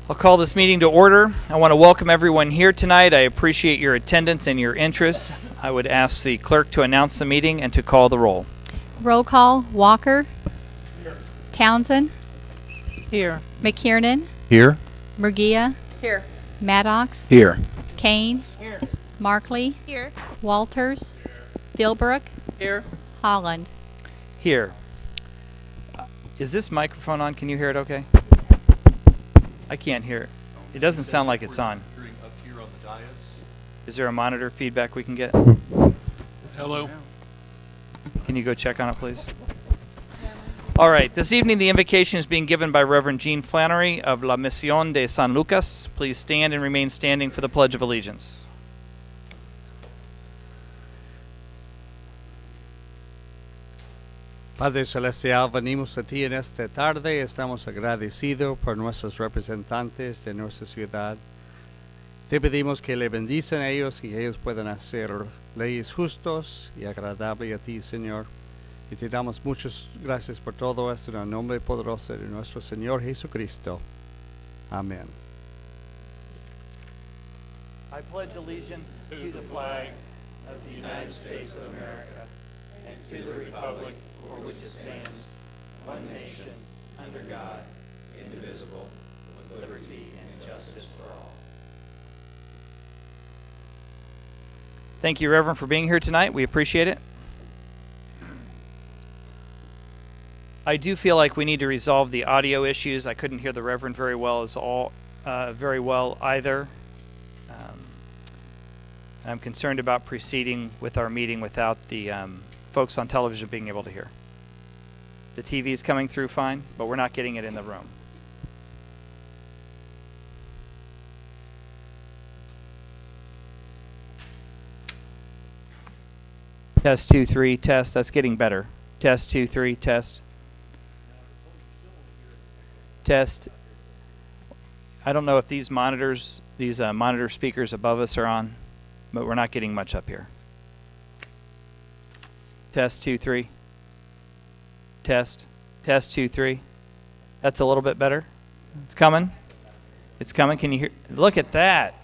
I'll call this meeting to order. I want to welcome everyone here tonight. I appreciate your attendance and your interest. I would ask the clerk to announce the meeting and to call the roll. Roll call: Walker. Here. Townsend. Here. McKiernan. Here. Murguia. Here. Maddox. Here. Kane. Here. Markley. Here. Walters. Philbrook. Here. Holland. Here. Is this microphone on? Can you hear it okay? I can't hear it. It doesn't sound like it's on. Up here on the dais. Is there a monitor feedback we can get? Hello. Can you go check on it, please? All right. This evening, the invocation is being given by Reverend Gene Flannery of La Misión de San Lucas. Please stand and remain standing for the Pledge of Allegiance. Padre Celestial, venimos a ti en esta tarde. Estamos agradecidos por nuestros representantes de nuestra ciudad. Te pedimos que le bendicen a ellos y que ellos puedan hacer leyes justos y agradables a ti, Señor. Y te damos muchas gracias por todo esto en el nombre poderoso de nuestro Señor Jesucristo. Amén. I pledge allegiance to the flag of the United States of America and to the republic for which it stands, one nation, under God, indivisible, with liberty and justice for all. Thank you, Reverend, for being here tonight. We appreciate it. I do feel like we need to resolve the audio issues. I couldn't hear the Reverend very well either. I'm concerned about proceeding with our meeting without the folks on television being able to hear. The TV is coming through fine, but we're not getting it in the room. Test 2, 3, test. That's getting better. Test 2, 3, test. Test. I don't know if these monitors, monitor speakers above us are on, but we're not getting much up here. Test 2, 3. Test. Test 2, 3. That's a little bit better. It's coming. It's coming. Can you hear? Look at that.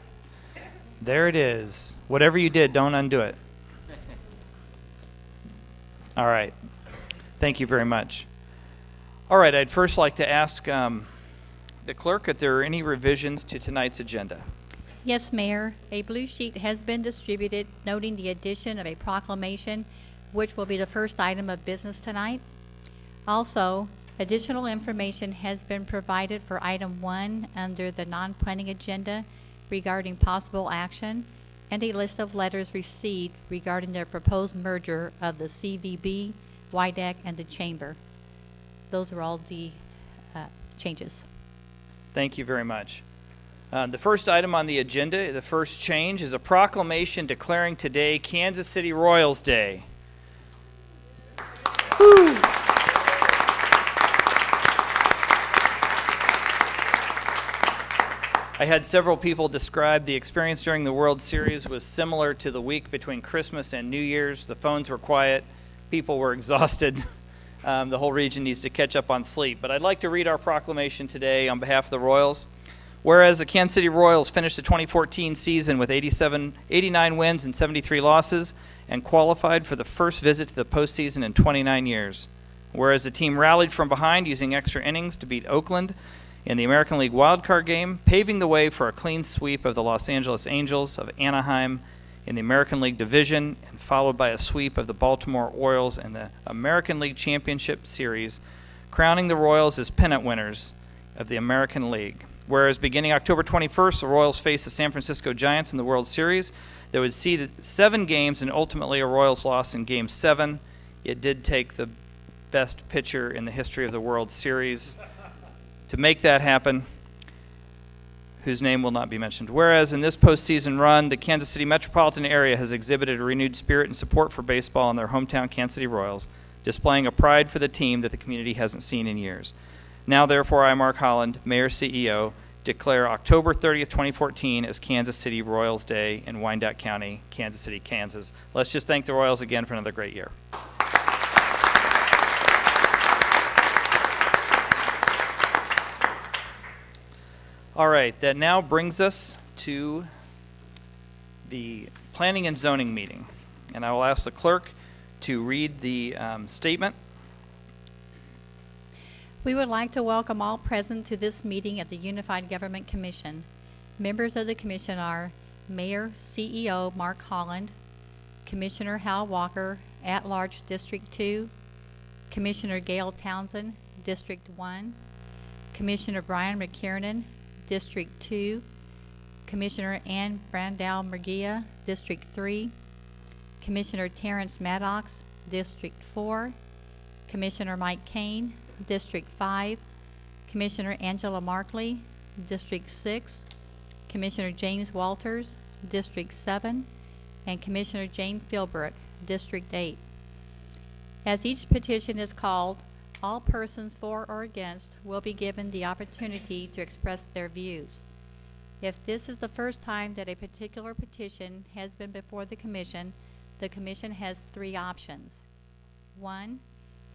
There it is. Whatever you did, don't undo it. All right. Thank you very much. All right. I'd first like to ask the clerk if there are any revisions to tonight's agenda. Yes, Mayor. A blue sheet has been distributed noting the addition of a proclamation, which will be the first item of business tonight. Also, additional information has been provided for item 1 under the non-planning agenda regarding possible action, and a list of letters received regarding their proposed merger of the CVB, WYDAC, and the Chamber. Those are all the changes. Thank you very much. The first item on the agenda, the first change, is a proclamation declaring today Kansas City Royals Day. Woo! I had several people describe the experience during the World Series was similar to the week between Christmas and New Year's. The phones were quiet. People were exhausted. The whole region needs to catch up on sleep. But I'd like to read our proclamation today on behalf of the Royals. Whereas the Kansas City Royals finished the 2014 season with 89 wins and 73 losses and qualified for the first visit to the postseason in 29 years. Whereas the team rallied from behind using extra innings to beat Oakland in the American League wildcard game, paving the way for a clean sweep of the Los Angeles Angels of Anaheim in the American League division, and followed by a sweep of the Baltimore Orioles in the American League Championship Series, crowning the Royals as pennant winners of the American League. Whereas beginning October 21st, the Royals faced the San Francisco Giants in the World Series. They would see the 7 games and ultimately a Royals loss in Game 7. It did take the best pitcher in the history of the World Series to make that happen, whose name will not be mentioned. Whereas in this postseason run, the Kansas City metropolitan area has exhibited a renewed spirit and support for baseball in their hometown Kansas City Royals, displaying a pride for the team that the community hasn't seen in years. Now, therefore, I, Mark Holland, Mayor CEO, declare October 30th, 2014 as Kansas City Royals Day in Wyandotte County, Kansas City, Kansas. Let's just thank the Royals again for another great year. All right, that now brings us to the Planning and Zoning meeting. And I will ask the clerk to read the statement. We would like to welcome all present to this meeting of the Unified Government Commission. Members of the commission are Mayor CEO Mark Holland, Commissioner Hal Walker, At-Large District 2, Commissioner Gail Townsend, District 1, Commissioner Brian McKiernan, District 2, Commissioner Ann Brandau Murguia, District 3, Commissioner Terrence Maddox, District 4, Commissioner Mike Kane, District 5, Commissioner Angela Markley, District 6, Commissioner James Walters, District 7, and Commissioner Jane Philbrook, District 8. As each petition is called, all persons for or against will be given the opportunity to express their views. If this is the first time that a particular petition has been before the commission has 3 options. 1,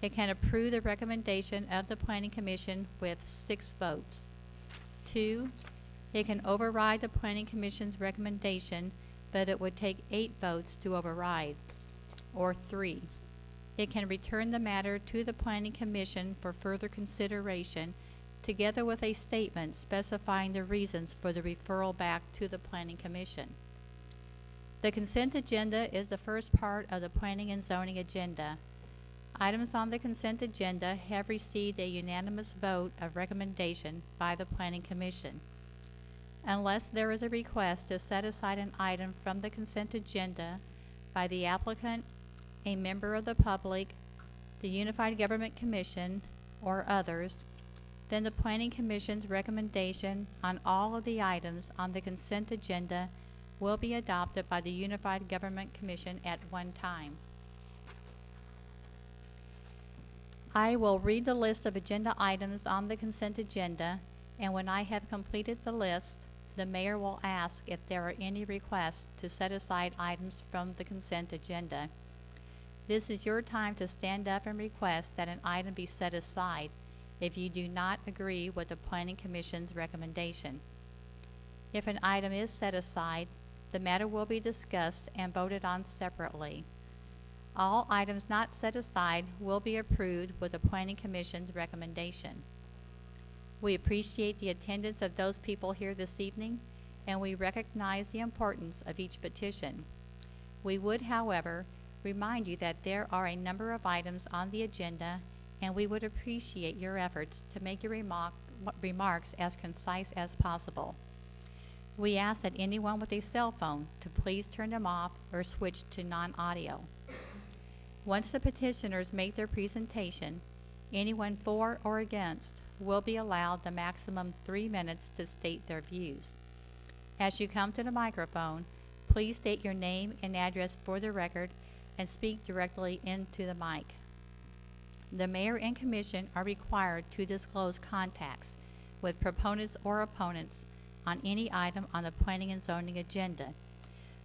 it can approve the recommendation of the Planning Commission with 6 votes. 2, it can override the Planning Commission's recommendation, but it would take 8 votes to override. Or 3, it can return the matter to the Planning Commission for further consideration, together with a statement specifying the reasons for the referral back to the Planning Commission. The consent agenda is the first part of the Planning and Zoning agenda. Items on the consent agenda have received a unanimous vote of recommendation by the Planning Commission. Unless there is a request to set aside an item from the consent agenda by the applicant, a member of the public, the Unified Government Commission, or others, then the Planning Commission's recommendation on all of the items on the consent agenda will be adopted by the Unified Government Commission at one time. I will read the list of agenda items on the consent agenda, and when I have completed the list, the mayor will ask if there are any requests to set aside items from the consent agenda. This is your time to stand up and request that an item be set aside if you do not agree with the Planning Commission's recommendation. If an item is set aside, the matter will be discussed and voted on separately. All items not set aside will be approved with the Planning Commission's recommendation. We appreciate the attendance of those people here this evening, and we recognize the importance of each petition. We would, however, remind you that there are a number of items on the agenda, and we would appreciate your efforts to make your remarks as concise as possible. We ask that anyone with a cell phone to please turn them off or switch to non-audio. Once the petitioners make their presentation, anyone for or against will be allowed the maximum 3 minutes to state their views. As you come to the microphone, please state your name and address for the record and speak directly into the mic. The mayor and commission are required to disclose contacts with proponents or opponents on any item on the Planning and Zoning agenda.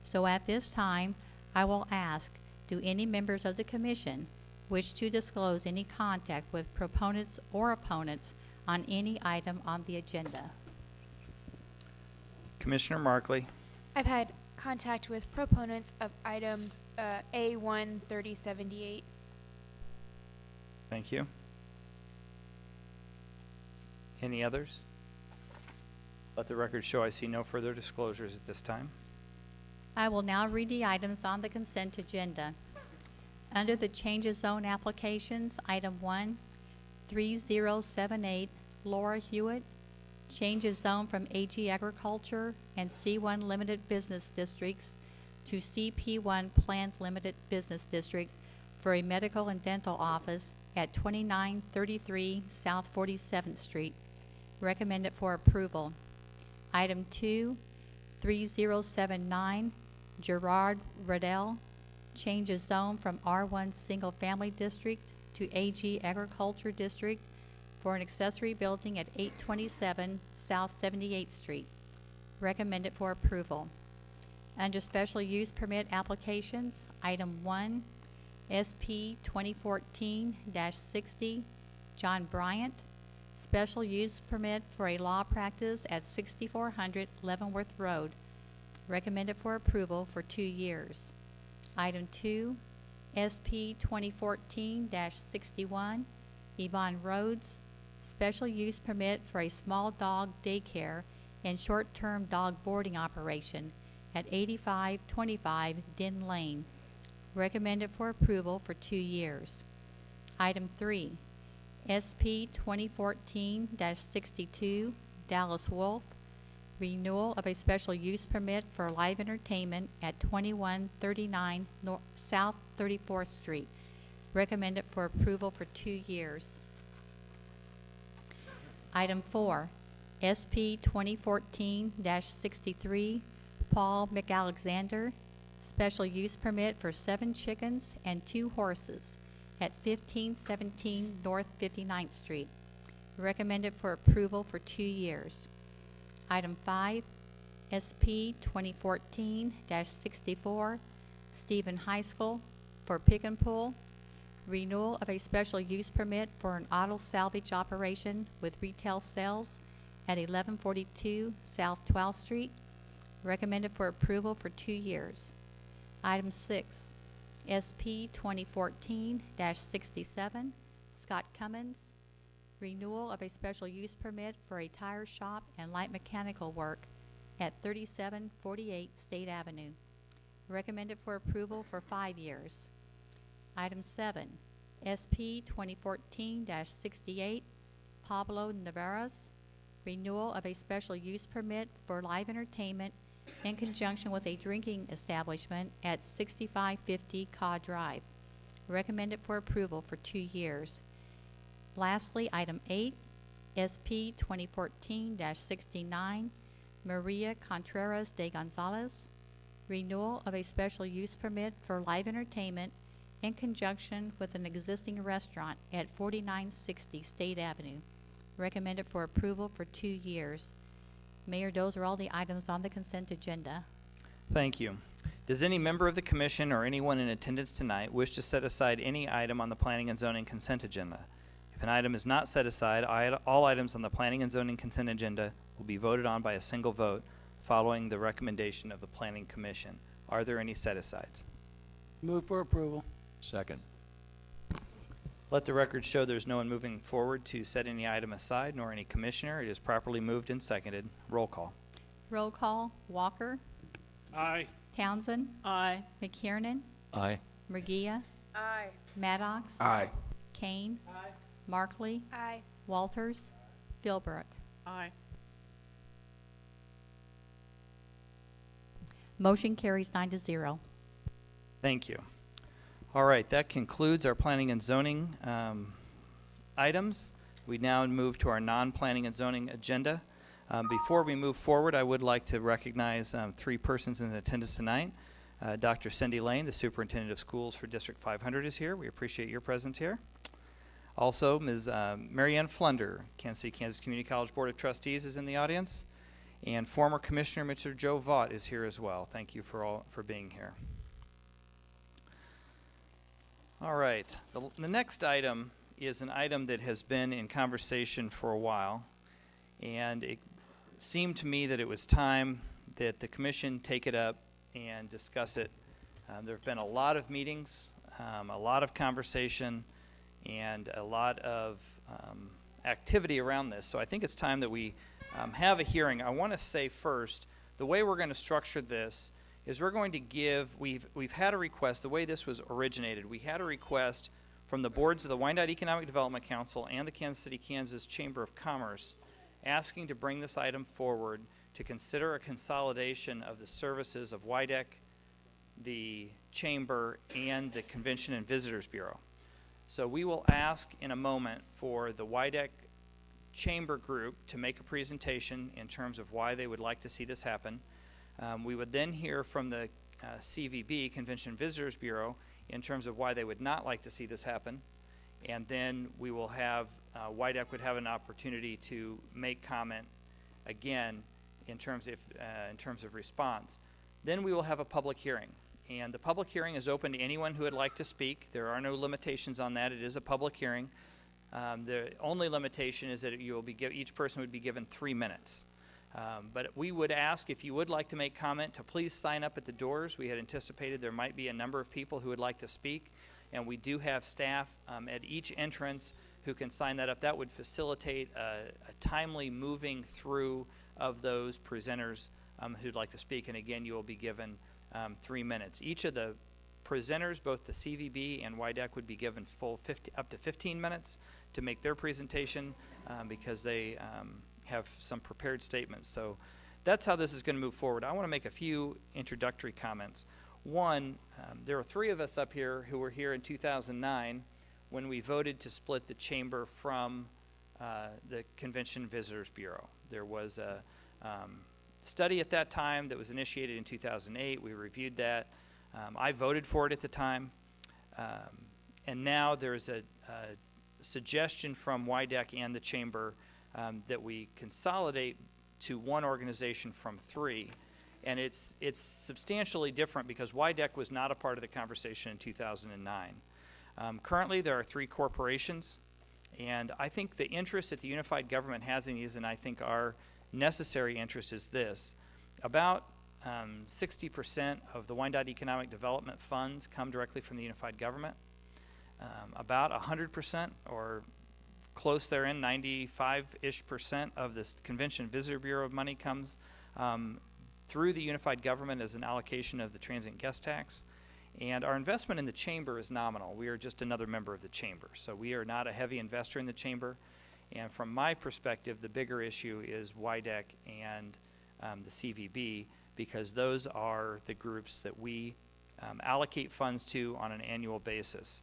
So at this time, I will ask, do any members of the commission wish to disclose any contact with proponents or opponents on any item on the agenda? Commissioner Markley. I've had contact with proponents of item A1 3078. Thank you. Any others? Let the record show I see no further disclosures at this time. I will now read the items on the consent agenda. Under the change of zone applications, item 1, 3078, Laura Hewitt, change of zone from AG Agriculture and C1 Limited Business Districts to CP1 Planned Limited Business District for a medical and dental office at 2933 South 47th Street. Recommended for approval. Item 2, 3079, Gerard Riddell, change of zone from R1 Single Family District to AG Agriculture District for an accessory building at 827 South 78th Street. Recommended for approval. Under special use permit applications, item 1, SP 2014-60, John Bryant, special use permit for a law practice at 6400 Leavenworth Road. Recommended for approval for 2 years. Item 2, SP 2014-61, Yvonne Rhodes, special use permit for a small dog daycare and short-term dog boarding operation at 8525 Din Lane. Recommended for approval for 2 years. Item 3, SP 2014-62, Dallas Wolf, renewal of a special use permit for live entertainment at 2139 South 34th Street. Recommended for approval for 2 years. Item 4, SP 2014-63, Paul McAlexander, special use permit for 7 chickens and 2 horses at 1517 North 59th Street. Recommended for approval for 2 years. Item 5, SP 2014-64, Stephen High School for Pick and Pull, renewal of a special use permit for an auto salvage operation with retail sales at 1142 South 12th Street. Recommended for approval for 2 years. Item 6, SP 2014-67, Scott Cummins, renewal of a special use permit for a tire shop and light mechanical work at 3748 State Avenue. Recommended for approval for 5 years. Item 7, SP 2014-68, Pablo Navarez, renewal of a special use permit for live entertainment in conjunction with a drinking establishment at 6550 Caw Drive. Recommended for approval for 2 years. Lastly, item 8, SP 2014-69, Maria Contreras de Gonzalez, renewal of a special use permit for live entertainment in conjunction with an existing restaurant at 4960 State Avenue. Recommended for approval for 2 years. Mayor, those are all the items on the consent agenda. Thank you. Does any member of the commission or anyone in attendance tonight wish to set aside any item on the planning and zoning consent agenda? If an item is not set aside, all items on the planning and zoning consent agenda will be voted on by a single vote following the recommendation of the planning commission. Are there any set-asides? Move for approval. Second. Let the record show there's no one moving forward to set any item aside, nor any commissioner. It is properly moved and seconded. Roll call. Roll call, Walker, Aye. Townsend, Aye. McKiernan, Aye. Murguia, Aye. Maddox, Aye. Kane, Aye. Markley, Aye. Walters, Philbrook. Aye. Motion carries 9-0. Thank you. All right, that concludes our planning and zoning items. We now move to our non-planning and zoning agenda. Before we move forward, I would like to recognize 3 persons in attendance tonight. Dr. Cindy Lane, the Superintendent of Schools for District 500, is here. We appreciate your presence here. Also, Ms. Marianne Flunder, Kansas City, Kansas Community College Board of Trustees, is in the audience. And former Commissioner Mr. Joe Vaught is here as well. Thank you for being here. All right, the next item is an item that has been in conversation for a while, and it seemed to me that it was time that the commission take it up and discuss it. There have been a lot of meetings, a lot of conversation, and a lot of activity around this, so I think it's time that we have a hearing. I want to say first, the way we're going to structure this is we're going to give, we've had a request, the way this was originated, we had a request from the boards of the Wyandotte Economic Development Council and the Kansas City, Kansas Chamber of Commerce asking to bring this item forward to consider a consolidation of the services of WYDEC, the Chamber, and the Convention and Visitors Bureau. So we will ask in a moment for the WYDEC Chamber group to make a presentation in terms of why they would like to see this happen. We would then hear from the CVB, Convention and Visitors Bureau, in terms of why they would not like to see this happen. And then we will have, WYDEC would have an opportunity to make comment again in terms of response. Then we will have a public hearing. And the public hearing is open to anyone who would like to speak. There are no limitations on that. It is a public hearing. The only limitation is that you will be each person would be given 3 minutes. But we would ask, if you would like to make comment, to please sign up at the doors. We had anticipated there might be a number of people who would like to speak, and we do have staff at each entrance who can sign that up. That would facilitate a timely moving through of those presenters who'd like to speak. And again, you will be given 3 minutes. Each of the presenters, both the CVB and WIDAC, would be given up to 15 minutes to make their presentation because they have some prepared statements. So that's how this is going to move forward. I want to make a few introductory comments. One, there are 3 of us up here who were here in 2009 when we voted to split the chamber from the Convention Visitors Bureau. There was a study at that time that was initiated in 2008. We reviewed that. I voted for it at the time. And now there's a suggestion from WIDAC and the chamber that we consolidate to one organization from 3. And it's substantially different because WIDAC was not a part of the conversation in 2009. Currently, there are 3 corporations, and I think the interest that the unified government has in these, and I think our necessary interest, is this. About 60% of the Wyandotte Economic Development funds come directly from the unified government. About 100%, or close therein, 95-ish% of this Convention Visitor Bureau money comes through the unified government as an allocation of the transient guest tax. And our investment in the chamber is nominal. We are just another member of the chamber. So we are not a heavy investor in the chamber. And from my perspective, the bigger issue is WIDAC and the CVB, because those are the groups that we allocate funds to on an annual basis.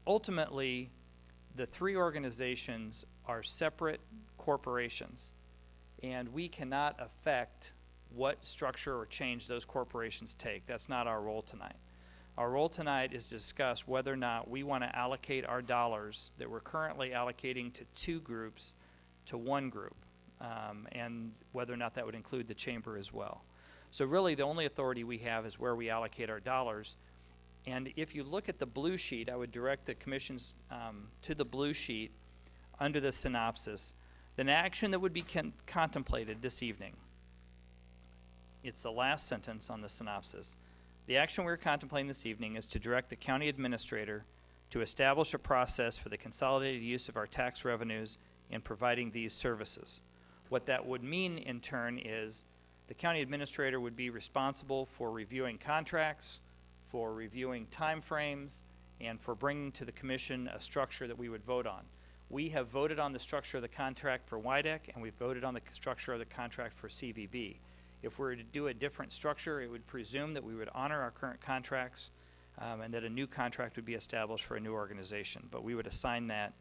Ultimately, the 3 organizations are separate corporations, and we cannot affect what structure or change those corporations take. That's not our role tonight. Our role tonight is to discuss whether or not we want to allocate our dollars that we're currently allocating to 2 groups to 1 group, and whether or not that would include the chamber as well. So really the only authority we have is where we allocate our dollars. And if you look at the blue sheet, I would direct the commissions to the blue sheet under the synopsis. An action that would be contemplated this evening. It's the last sentence on the synopsis. The action we're contemplating this evening is to direct the county administrator to establish a process for the consolidated use of our tax revenues in providing these services. What that would mean in turn is the county administrator would be responsible for reviewing contracts, for reviewing timeframes, and for bringing to the commission a structure that we would vote on. We have voted on the structure of the contract for WIDAC, and we've voted on the structure of the contract for CVB. If we were to do a different structure, it would presume that we would honor our current contracts and that a new contract would be established for a new organization, but we would assign that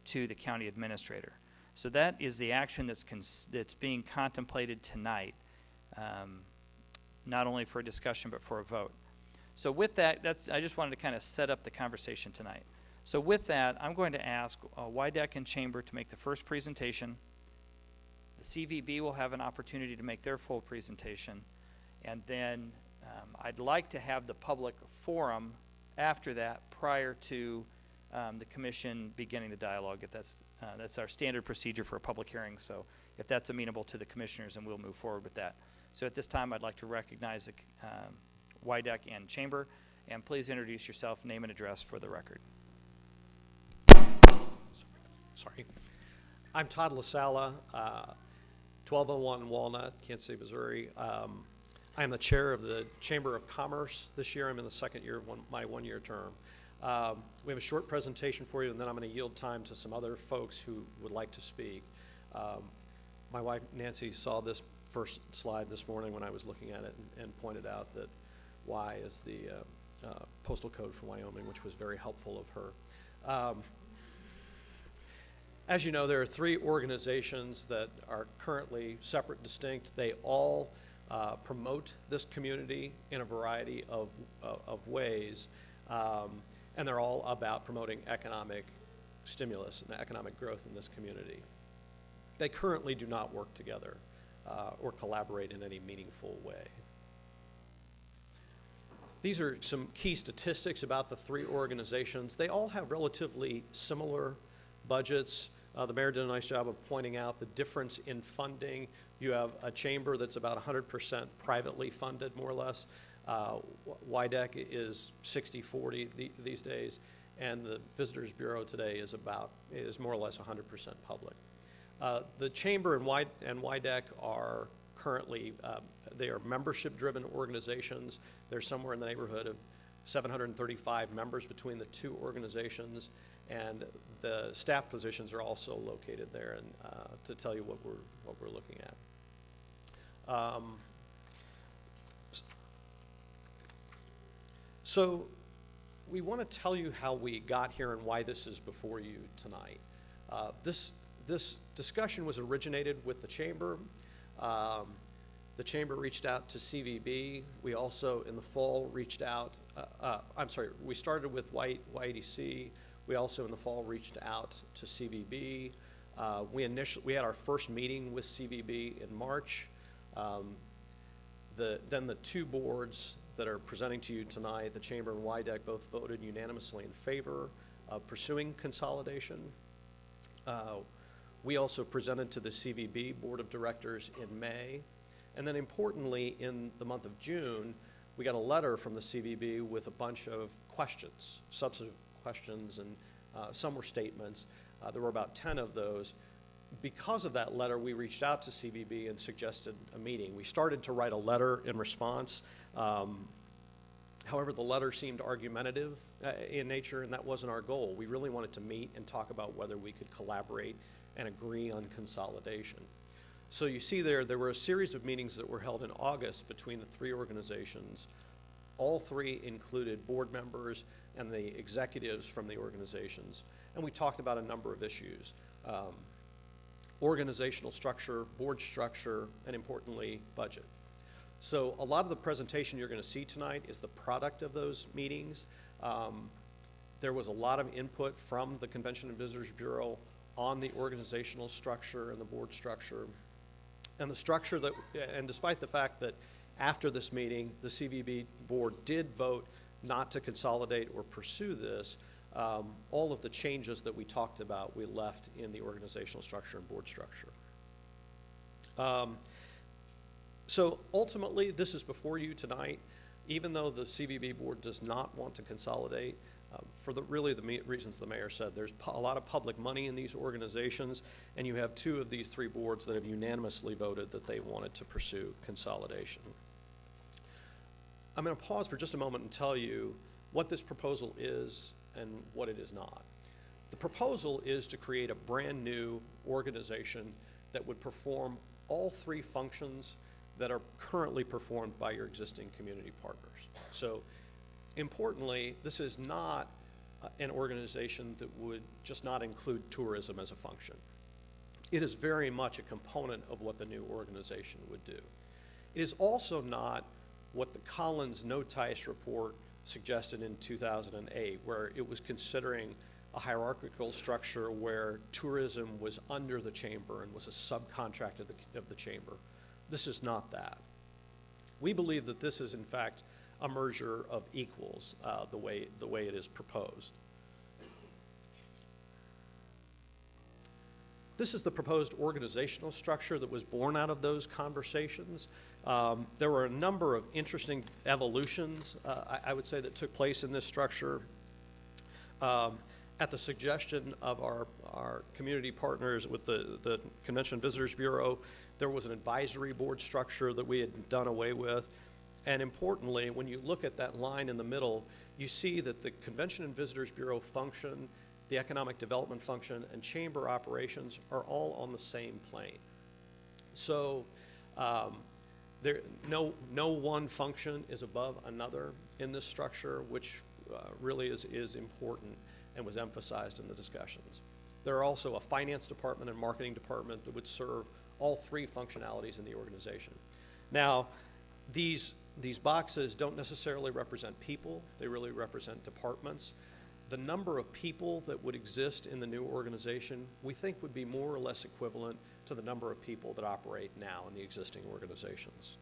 to the county administrator. So that is the action that's being contemplated tonight, not only for a discussion but for a vote. So with that, I just wanted to kind of set up the conversation tonight. So with that, I'm going to ask WIDAC and Chamber to make the first presentation. The CVB will have an opportunity to make their full presentation. And then I'd like to have the public forum after that prior to the commission beginning the dialogue. If that's our standard procedure for a public hearing. So if that's amenable to the commissioners, then we'll move forward with that. So at this time, I'd like to recognize the WIDAC and Chamber. And please introduce yourself, name and address for the record. Sorry. I'm Todd LaSala, 1201 Walnut, Kansas City, Missouri. I am the chair of the Chamber of Commerce this year. I'm in the second year of my one-year term. We have a short presentation for you, and then I'm going to yield time to some other folks who would like to speak. My wife, Nancy, saw this first slide this morning when I was looking at it and pointed out that Y is the postal code for Wyoming, which was very helpful of her. As you know, there are 3 organizations that are currently separate, distinct. They all promote this community in a variety of ways, and they're all about promoting economic stimulus and economic growth in this community. They currently do not work together or collaborate in any meaningful way. These are some key statistics about the three organizations. They all have relatively similar budgets. The mayor did a nice job of pointing out the difference in funding. You have a chamber that's about 100% privately funded, more or less. WIDEC is 60-40 these days, and the Visitors Bureau today is more or less 100% public. The chamber and WIDEC are currently, they are membership-driven organizations. There's somewhere in the neighborhood of 735 members between the two organizations, and the staff positions are also located there, and to tell you what we're looking at. So we want to tell you how we got here and why this is before you tonight. This discussion was originated with the chamber. The chamber reached out to CVB. We also, in the fall, reached out, we started with YEDC. We also, in the fall, reached out to CVB. We had our first meeting with CVB in March. Then the two boards that are presenting to you tonight, the chamber and WIDEC, both voted unanimously in favor of pursuing consolidation. We also presented to the CVB Board of Directors in May. And then importantly, in the month of June, we got a letter from the CVB with a bunch of questions, substantive questions, and some were statements. There were about 10 of those. Because of that letter, we reached out to CVB and suggested a meeting. We started to write a letter in response. However, the letter seemed argumentative in nature, and that wasn't our goal. We really wanted to meet and talk about whether we could collaborate and agree on consolidation. So you see there were a series of meetings that were held in August between the three organizations. All three included board members and the executives from the organizations. And we talked about a number of issues. Organizational structure, board structure, and importantly, budget. So a lot of the presentation you're going to see tonight is the product of those meetings. There was a lot of input from the Convention and Visitors Bureau on the organizational structure and the board structure. And the structure and despite the fact that after this meeting, the CVB board did vote not to consolidate or pursue this, all of the changes that we talked about, we left in the organizational structure and board structure. So ultimately, this is before you tonight. Even though the CVB board does not want to consolidate, for the reasons the mayor said, there's a lot of public money in these organizations, and you have two of these three boards that have unanimously voted that they wanted to pursue consolidation. I'm going to pause for just a moment and tell you what this proposal is and what it is not. The proposal is to create a brand new organization that would perform all three functions that are currently performed by your existing community partners. So importantly, this is not an organization that would just not include tourism as a function. It is very much a component of what the new organization would do. It is also not what the Collins No Tice report suggested in 2008, where it was considering a hierarchical structure where tourism was under the chamber and was a subcontract of the chamber. This is not that. We believe that this is in fact a merger of equals, the way it is proposed. This is the proposed organizational structure that was born out of those conversations. There were a number of interesting evolutions, I would say, that took place in this structure. At the suggestion of our community partners with the Convention and Visitors Bureau, there was an advisory board structure that we had done away with. And importantly, when you look at that line in the middle, you see that the Convention and Visitors Bureau function, the economic development function, and chamber operations are all on the same plane. So no one function is above another in this structure, which really is important and was emphasized in the discussions. There are also a finance department and marketing department that would serve all three functionalities in the organization. Now, these boxes don't necessarily represent people, they really represent departments. The number of people that would exist in the new organization, we think would be more or less equivalent to the number of people that operate now in the existing organizations.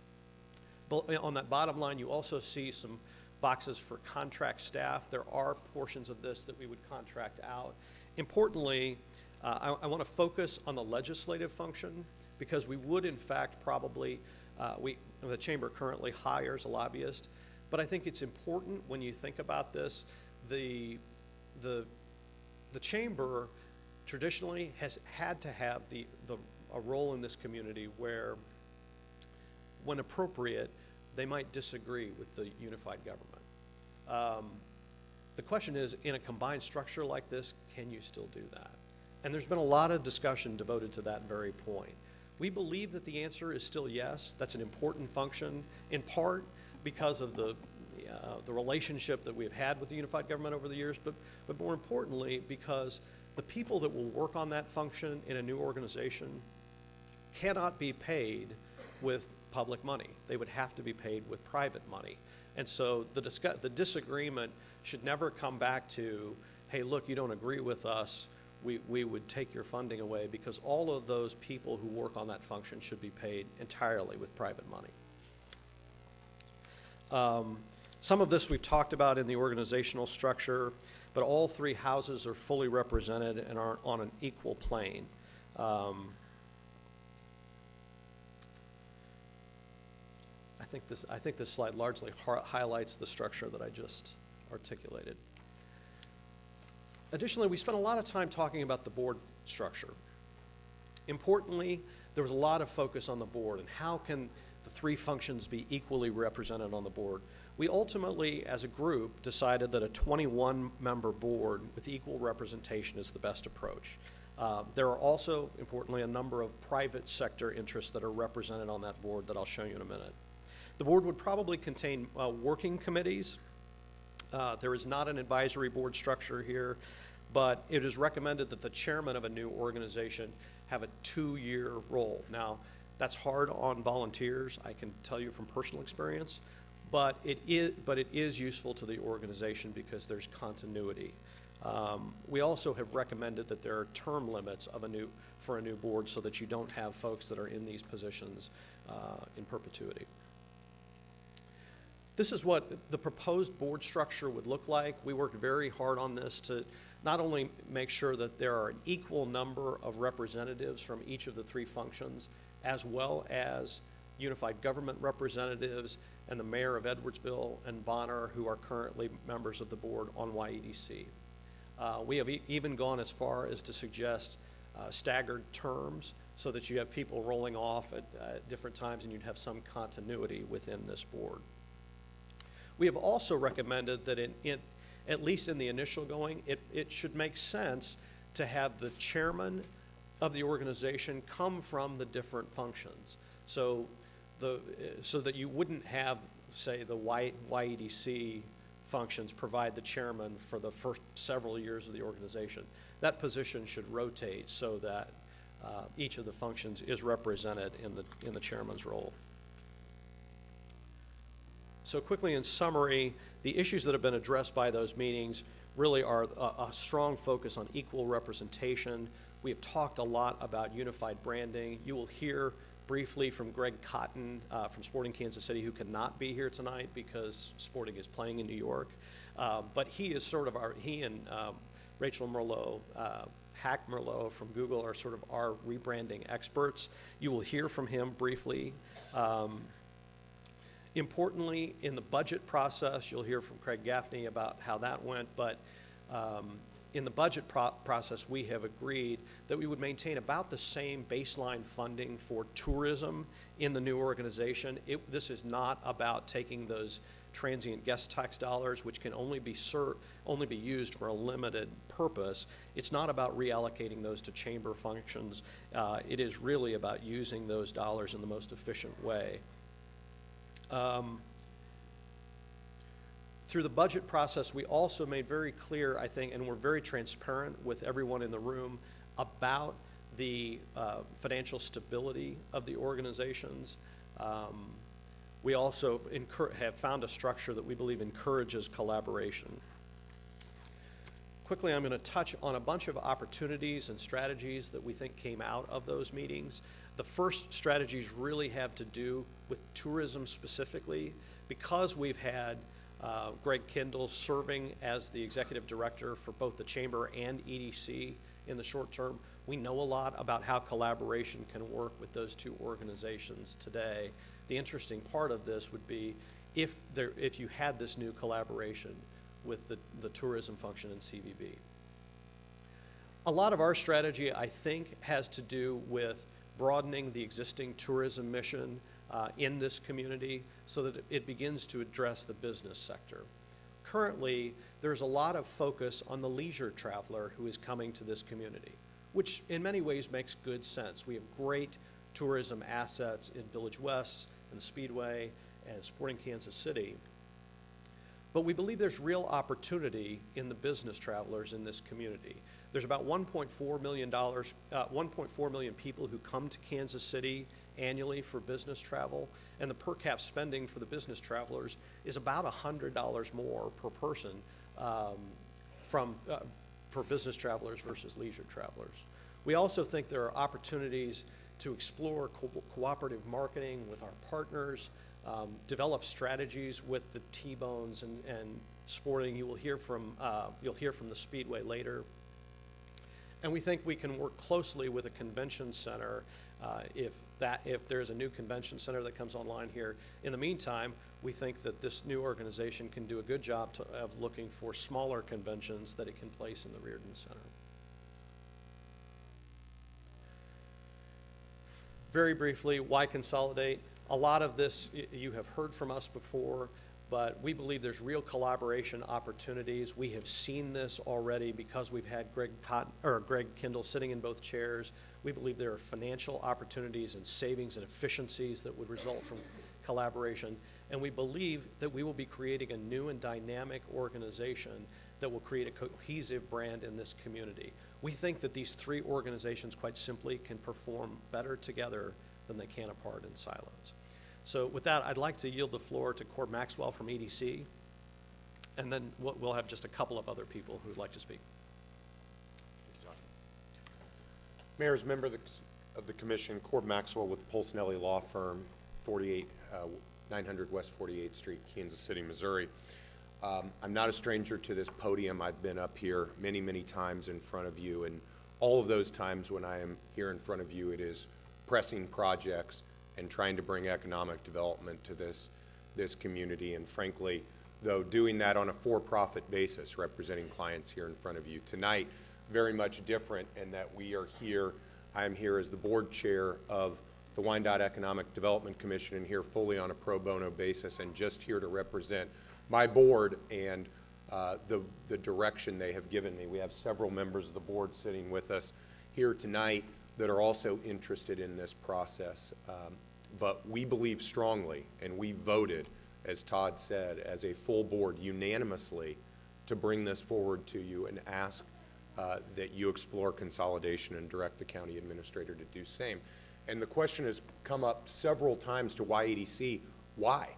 But on that bottom line, you also see some boxes for contract staff. There are portions of this that we would contract out. Importantly, I want to focus on the legislative function because we would, in fact, probably, the chamber currently hires a lobbyist, but I think it's important when you think about this, the chamber traditionally has had to have a role in this community where, when appropriate, they might disagree with the unified government. The question is, in a combined structure like this, can you still do that? And there's been a lot of discussion devoted to that very point. We believe that the answer is still yes. That's an important function, in part because of the relationship that we've had with the unified government over the years, but more importantly, because the people that will work on that function in a new organization cannot be paid with public money. They would have to be paid with private money. And so the disagreement should never come back to, hey, look, you don't agree with us, we would take your funding away, because all of those people who work on that function should be paid entirely with private money. Some of this we've talked about in the organizational structure, but all three houses are fully represented and are on an equal plane. I think this slide largely highlights the structure that I just articulated. Additionally, we spent a lot of time talking about the board structure. Importantly, there was a lot of focus on the board and how can the three functions be equally represented on the board. We ultimately, as a group, decided that a 21-member board with equal representation is the best approach. There are also, importantly, a number of private sector interests that are represented on that board that I'll show you in a minute. The board would probably contain working committees. There is not an advisory board structure here, but it is recommended that the chairman of a new organization have a 2-year role. Now, that's hard on volunteers, I can tell you from personal experience, but it is useful to the organization because there's continuity. We also have recommended that there are term limits for a new board so that you don't have folks that are in these positions in perpetuity. This is what the proposed board structure would look like. We worked very hard on this to not only make sure that there are an equal number of representatives from each of the three functions, as well as unified government representatives and the mayor of Edwardsville and Bonner, who are currently members of the board on YEDC. We have even gone as far as to suggest staggered terms so that you have people rolling off at different times and you'd have some continuity within this board. We have also recommended that at least in the initial going, it should make sense to have the chairman of the organization come from the different functions. So that you wouldn't have, say, the YEDC functions provide the chairman for the first several years of the organization. That position should rotate so that each of the functions is represented in the chairman's role. So quickly, in summary, the issues that have been addressed by those meetings really are a strong focus on equal representation. We have talked a lot about unified branding. You will hear briefly from Greg Cotton from Sporting Kansas City, who cannot be here tonight because Sporting is playing in New York. But he is sort of he and Rachel Merlot, Hack Merlot from Google are sort of our rebranding experts. You will hear from him briefly. Importantly, in the budget process, you'll hear from Craig Gaffney about how that went, but in the budget process, we have agreed that we would maintain about the same baseline funding for tourism in the new organization. This is not about taking those transient guest tax dollars, which can only be used for a limited purpose. It's not about reallocating those to chamber functions. It is really about using those dollars in the most efficient way. Through the budget process, we also made very clear, I think, and we're very transparent with everyone in the room about the financial stability of the organizations. We also have found a structure that we believe encourages collaboration. Quickly, I'm going to touch on a bunch of opportunities and strategies that we think came out of those meetings. The first strategies really have to do with tourism specifically, because we've had Greg Kindle serving as the executive director for both the Chamber and EDC in the short term. We know a lot about how collaboration can work with those two organizations today. The interesting part of this would be if you had this new collaboration with the tourism function in CVB. A lot of our strategy, I think, has to do with broadening the existing tourism mission in this community so that it begins to address the business sector. Currently, there's a lot of focus on the leisure traveler who is coming to this community, which in many ways makes good sense. We have great tourism assets in Village West and the Speedway and Sporting Kansas City. But we believe there's real opportunity in the business travelers in this community. There's about $1.4 million people who come to Kansas City annually for business travel, and the per cap spending for the business travelers is about $100 more per person for business travelers versus leisure travelers. We also think there are opportunities to explore cooperative marketing with our partners, develop strategies with the T-Bones and Sporting. You'll hear from the Speedway later. And we think we can work closely with a convention center if there's a new convention center that comes online here. In the meantime, we think that this new organization can do a good job of looking for smaller conventions that it can place in the Reardon Center. Very briefly, why consolidate? A lot of this you have heard from us before, but we believe there's real collaboration opportunities. We have seen this already because we've had Greg Kindle sitting in both chairs. We believe there are financial opportunities and savings and efficiencies that would result from collaboration. And we believe that we will be creating a new and dynamic organization that will create a cohesive brand in this community. We think that these three organizations, quite simply, can perform better together than they can apart in silos. So with that, I'd like to yield the floor to Cord Maxwell from EDC, and then we'll have just a couple of other people who would like to speak. Mayor, as member of the commission, Cord Maxwell with Polsinelli Law Firm, 900 West 48th Street, Kansas City, Missouri. I'm not a stranger to this podium. I've been up here many, many times in front of you, and all of those times when I am here in front of you, it is pressing projects and trying to bring economic development to this community. And frankly, though doing that on a for-profit basis, representing clients here in front of you tonight, very much different in that we are here. I am here as the board chair of the Wyandotte Economic Development Commission and here fully on a pro bono basis and just here to represent my board and the direction they have given me. We have several members of the board sitting with us here tonight that are also interested in this process. But we believe strongly, and we voted, as Todd said, as a full board unanimously to bring this forward to you and ask that you explore consolidation and direct the county administrator to do same. And the question has come up several times to YEDC, why?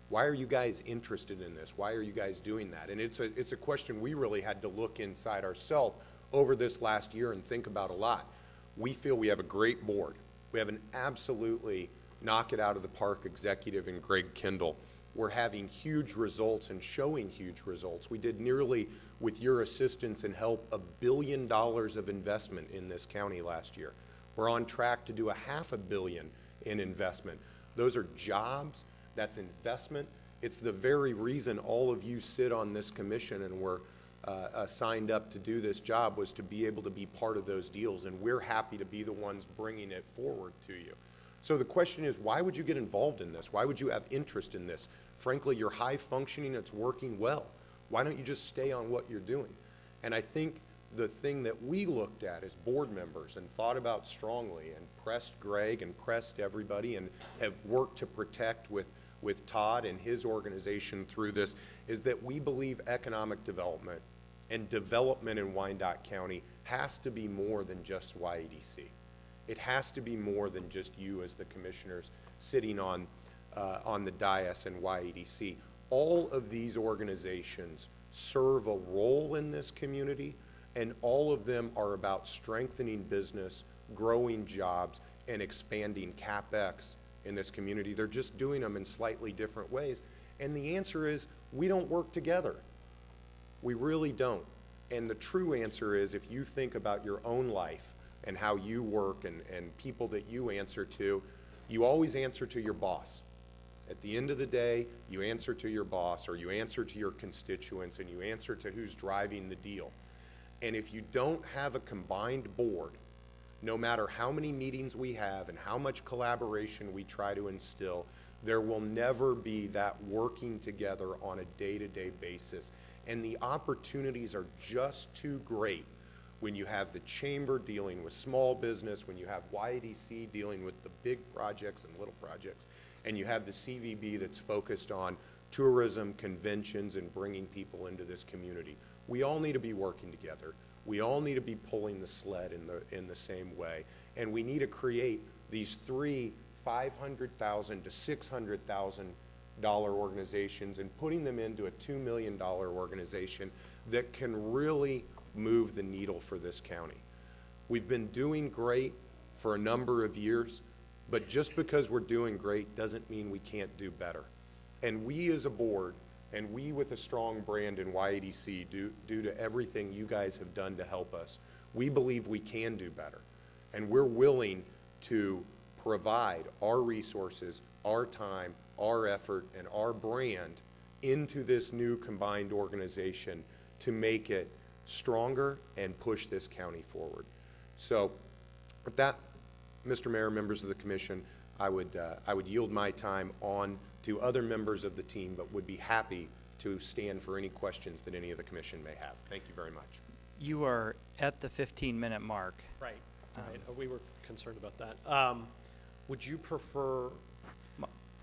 Why are you guys interested in this? Why are you guys doing that? And it's a question we really had to look inside ourselves over this last year and think about a lot. We feel we have a great board. We have an absolutely knock it out of the park executive in Greg Kindle. We're having huge results and showing huge results. We did nearly, with your assistance and help, $1 billion of investment in this county last year. We're on track to do $500 million in investment. Those are jobs, that's investment. It's the very reason all of you sit on this commission and were signed up to do this job, was to be able to be part of those deals, and we're happy to be the ones bringing it forward to you. So the question is, why would you get involved in this? Why would you have interest in this? Frankly, you're high functioning, it's working well. Why don't you just stay on what you're doing? And I think the thing that we looked at as board members and thought about strongly and pressed Greg and pressed everybody and have worked to protect with Todd and his organization through this is that we believe economic development and development in Wyandotte County has to be more than just YEDC. It has to be more than just you as the commissioners sitting on the dais and YEDC. All of these organizations serve a role in this community, and all of them are about strengthening business, growing jobs, and expanding CapEx in this community. They're just doing them in slightly different ways. And the answer is, we don't work together. We really don't. And the true answer is, if you think about your own life and how you work and people that you answer to, you always answer to your boss. At the end of the day, you answer to your boss, or you answer to your constituents, and you answer to who's driving the deal. And if you don't have a combined board, no matter how many meetings we have and how much collaboration we try to instill, there will never be that working together on a day-to-day basis. And the opportunities are just too great when you have the chamber dealing with small business, when you have YADC dealing with the big projects and little projects, and you have the CVB that's focused on tourism, conventions, and bringing people into this community. We all need to be working together. We all need to be pulling the sled in the same way. And we need to create these three $500,000 to $600,000 organizations and putting them into a $2 million organization that can really move the needle for this county. We've been doing great for a number of years, but just because we're doing great doesn't mean we can't do better. And we as a board, and we with a strong brand in YADC, due to everything you guys have done to help us, we believe we can do better. And we're willing to provide our resources, our time, our effort, and our brand into this new combined organization to make it stronger and push this county forward. So with that, Mr. Mayor, members of the commission, I would yield my time on to other members of the team, but would be happy to stand for any questions that any of the commission may have. Thank you very much. You are at the 15-minute mark. Right, right. We were concerned about that. Would you prefer,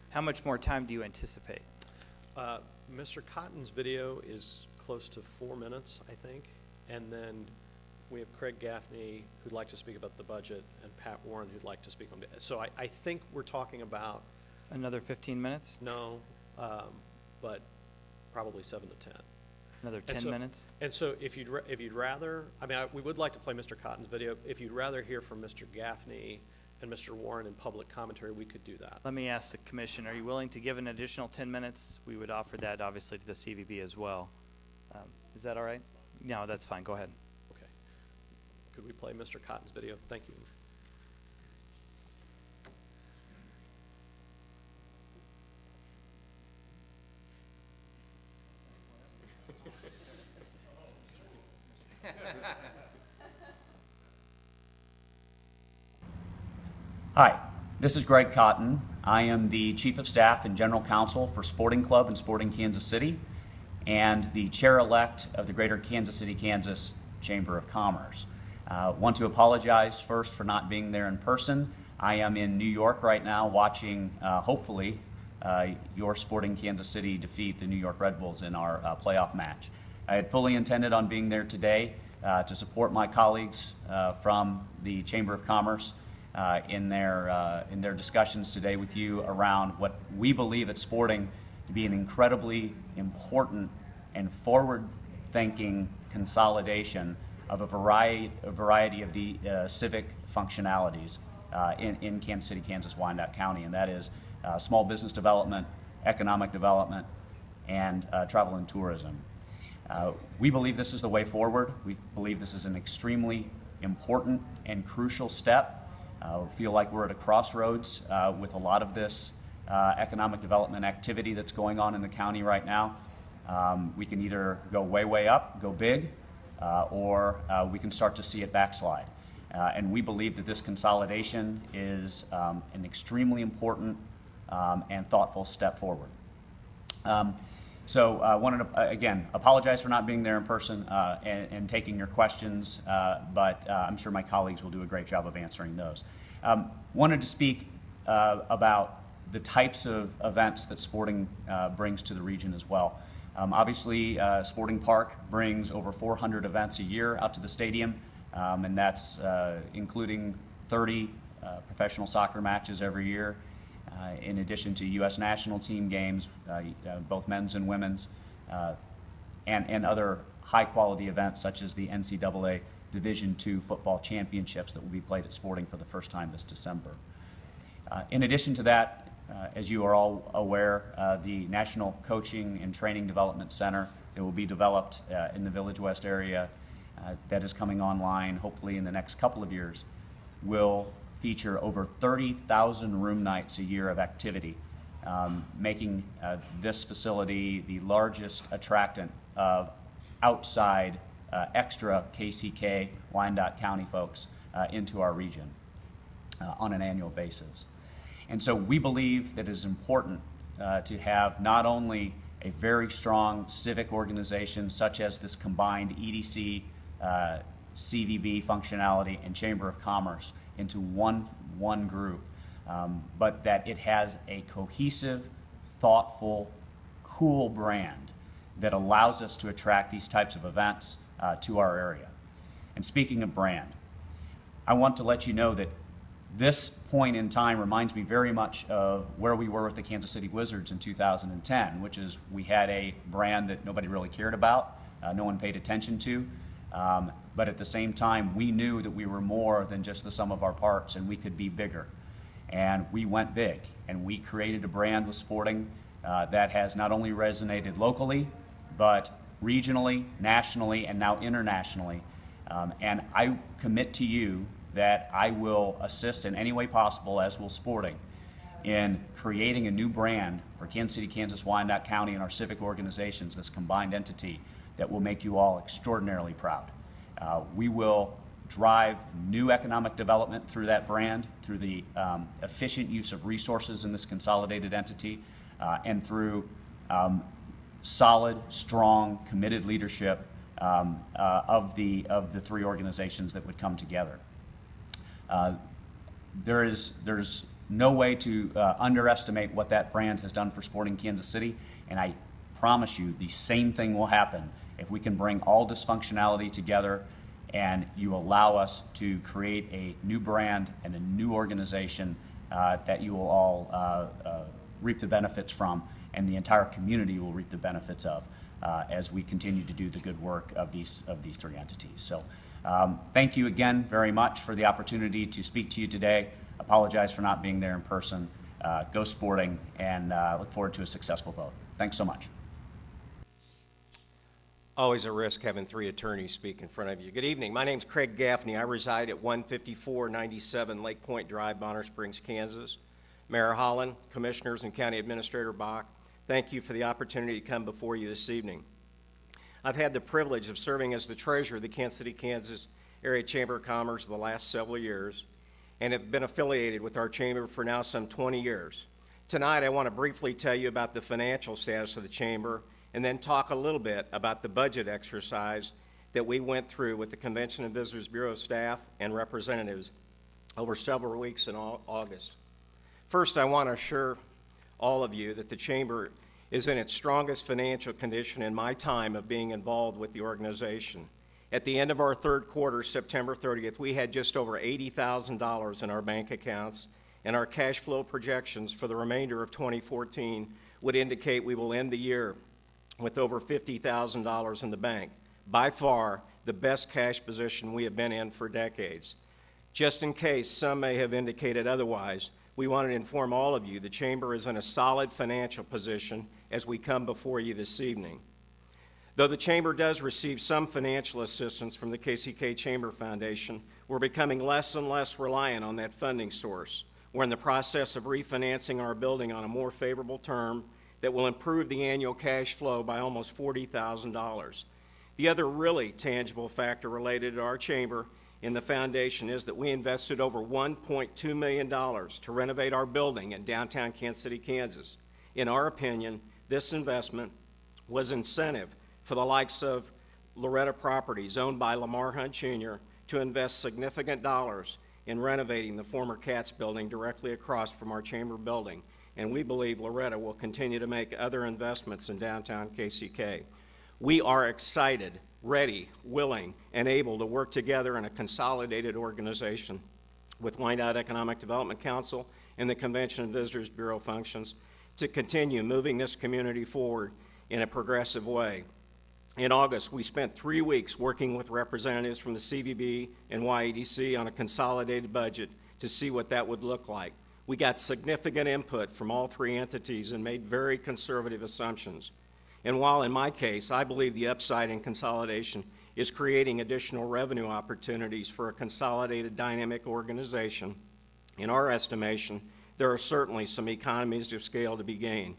How much more time do you anticipate? Mr. Cotton's video is close to 4 minutes, I think, and then we have Craig Gaffney, who'd like to speak about the budget, and Pat Warren, who'd like to speak on it. So I think we're talking about, Another 15 minutes? no, but probably 7 to 10. Another 10 so- minutes? And so if you'd rather, I mean, we would like to play Mr. Cotton's video. If you'd rather hear from Mr. Gaffney and Mr. Warren in public commentary, we could do that. Let me ask the commission, are you willing to give an additional 10 minutes? We would offer that obviously to the CVB as well. Is that all right? No, that's fine. Go ahead. Okay. Could we play Mr. Cotton's video? Thank you. Hi, this is Greg Cotton. I am the Chief of Staff and General Counsel for Sporting Club and Sporting Kansas City, and the Chair-elect of the Greater Kansas City, Kansas Chamber of Commerce. Want to apologize first for not being there in person. I am in New York right now watching, hopefully, your Sporting Kansas City defeat the New York Red Bulls in our playoff match. I had fully intended on being there today to support my colleagues from the Chamber of Commerce in their discussions today with you around what we believe at Sporting to be an incredibly important and forward-thinking consolidation of a variety of the civic functionalities in Kansas City, Kansas, Wyandotte County, and that is small business development, economic development, and travel and tourism. We believe this is the way forward. We believe this is an extremely important and crucial step. We feel like we're at a crossroads with a lot of this economic development activity that's going on in the county right now. We can either go way up, go big, or we can start to see it backslide. And we believe that this consolidation is an extremely important and thoughtful step forward. So I wanted to, again, apologize for not being there in person and taking your questions, but I'm sure my colleagues will do a great job of answering those. Wanted to speak about the types of events that Sporting brings to the region as well. Obviously, Sporting Park brings over 400 events a year out to the stadium, and that's including 30 professional soccer matches every year, in addition to U.S. national team games, both men's and women's, and other high-quality events such as the NCAA Division II football championships that will be played at Sporting for the first time this December. In addition to that, as you are all aware, the National Coaching and Training Development Center that will be developed in the Village West area that is coming online hopefully in the next couple of years will feature over 30,000 room nights a year of activity, making this facility the largest attractant of outside extra KCK Wyandotte County folks into our region on an annual basis. And so we believe that it is important to have not only a very strong civic organization such as this combined EDC, CVB functionality, and Chamber of Commerce into one group, but that it has a cohesive, thoughtful, cool brand that allows us to attract these types of events to our area. And speaking of brand, I want to let you know that this point in time reminds me very much of where we were with the Kansas City Wizards in 2010, which is we had a brand that nobody really cared about, no one paid attention to, but at the same time, we knew that we were more than just the sum of our parts and we could be bigger. And we went big, and we created a brand with Sporting that has not only resonated locally, but regionally, nationally, and now internationally. And I commit to you that I will assist in any way possible, as will Sporting, in creating a new brand for Kansas City, Kansas, Wyandotte County, and our civic organizations, this combined entity that will make you all extraordinarily proud. We will drive new economic development through that brand, through the efficient use of resources in this consolidated entity, and through solid, strong, committed leadership of the three organizations that would come together. There's no way to underestimate what that brand has done for Sporting Kansas City, and I promise you the same thing will happen if we can bring all this functionality together and you allow us to create a new brand and a new organization that you will all reap the benefits from, and the entire community will reap the benefits of as we continue to do the good work of these three entities. So thank you again very much for the opportunity to speak to you today. Apologize for not being there in person. Go Sporting, and look forward to a successful vote. Thanks so much. Always a risk having three attorneys speak in front of you. Good evening. My name's Craig Gaffney. I reside at 15497 Lake Point Drive, Bonner Springs, Kansas. Mayor Holland, Commissioners, and County Administrator Bach, thank you for the opportunity to come before you this evening. I've had the privilege of serving as the treasurer of the Kansas City, Kansas Area Chamber of Commerce for the last several years, and have been affiliated with our chamber for now some 20 years. Tonight, I want to briefly tell you about the financial status of the chamber, and then talk a little bit about the budget exercise that we went through with the Convention and Visitors Bureau staff and representatives over several weeks in August. First, I want to assure all of you that the chamber is in its strongest financial condition in my time of being involved with the organization. At the end of our third quarter, September 30th, we had just over $80,000 in our bank accounts, and our cash flow projections for the remainder of 2014 would indicate we will end the year with over $50,000 in the bank. By far, the best cash position we have been in for decades. Just in case some may have indicated otherwise, we wanted to inform all of you the chamber is in a solid financial position as we come before you this evening. Though the chamber does receive some financial assistance from the KCK Chamber Foundation, we're becoming less and less reliant on that funding source. We're in the process of refinancing our building on a more favorable term that will improve the annual cash flow by almost $40,000. The other really tangible factor related to our chamber in the foundation is that we invested over $1.2 million to renovate our building in downtown Kansas City, Kansas. In our opinion, this investment was incentive for the likes of Loretta Properties, owned by Lamar Hunt Jr., to invest significant dollars in renovating the former Katz building directly across from our chamber building. And we believe Loretta will continue to make other investments in downtown KCK. We are excited, ready, willing, and able to work together in a consolidated organization with Wyandotte Economic Development Council and the Convention and Visitors Bureau functions to continue moving this community forward in a progressive way. In August, we spent 3 weeks working with representatives from the CVB and YEDC on a consolidated budget to see what that would look like. We got significant input from all three entities and made very conservative assumptions. And while in my case, I believe the upside in consolidation is creating additional revenue opportunities for a consolidated dynamic organization, in our estimation, there are certainly some economies of scale to be gained,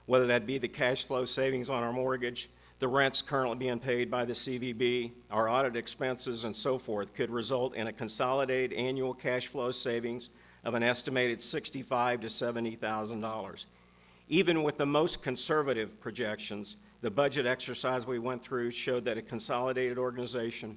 whether that be the cash flow savings on our mortgage, the rents currently being paid by the CVB, our audit expenses, and so forth, could result in a consolidated annual cash flow savings of an estimated $65,000 to $70,000. Even with the most conservative projections, the budget exercise we went through showed that a consolidated organization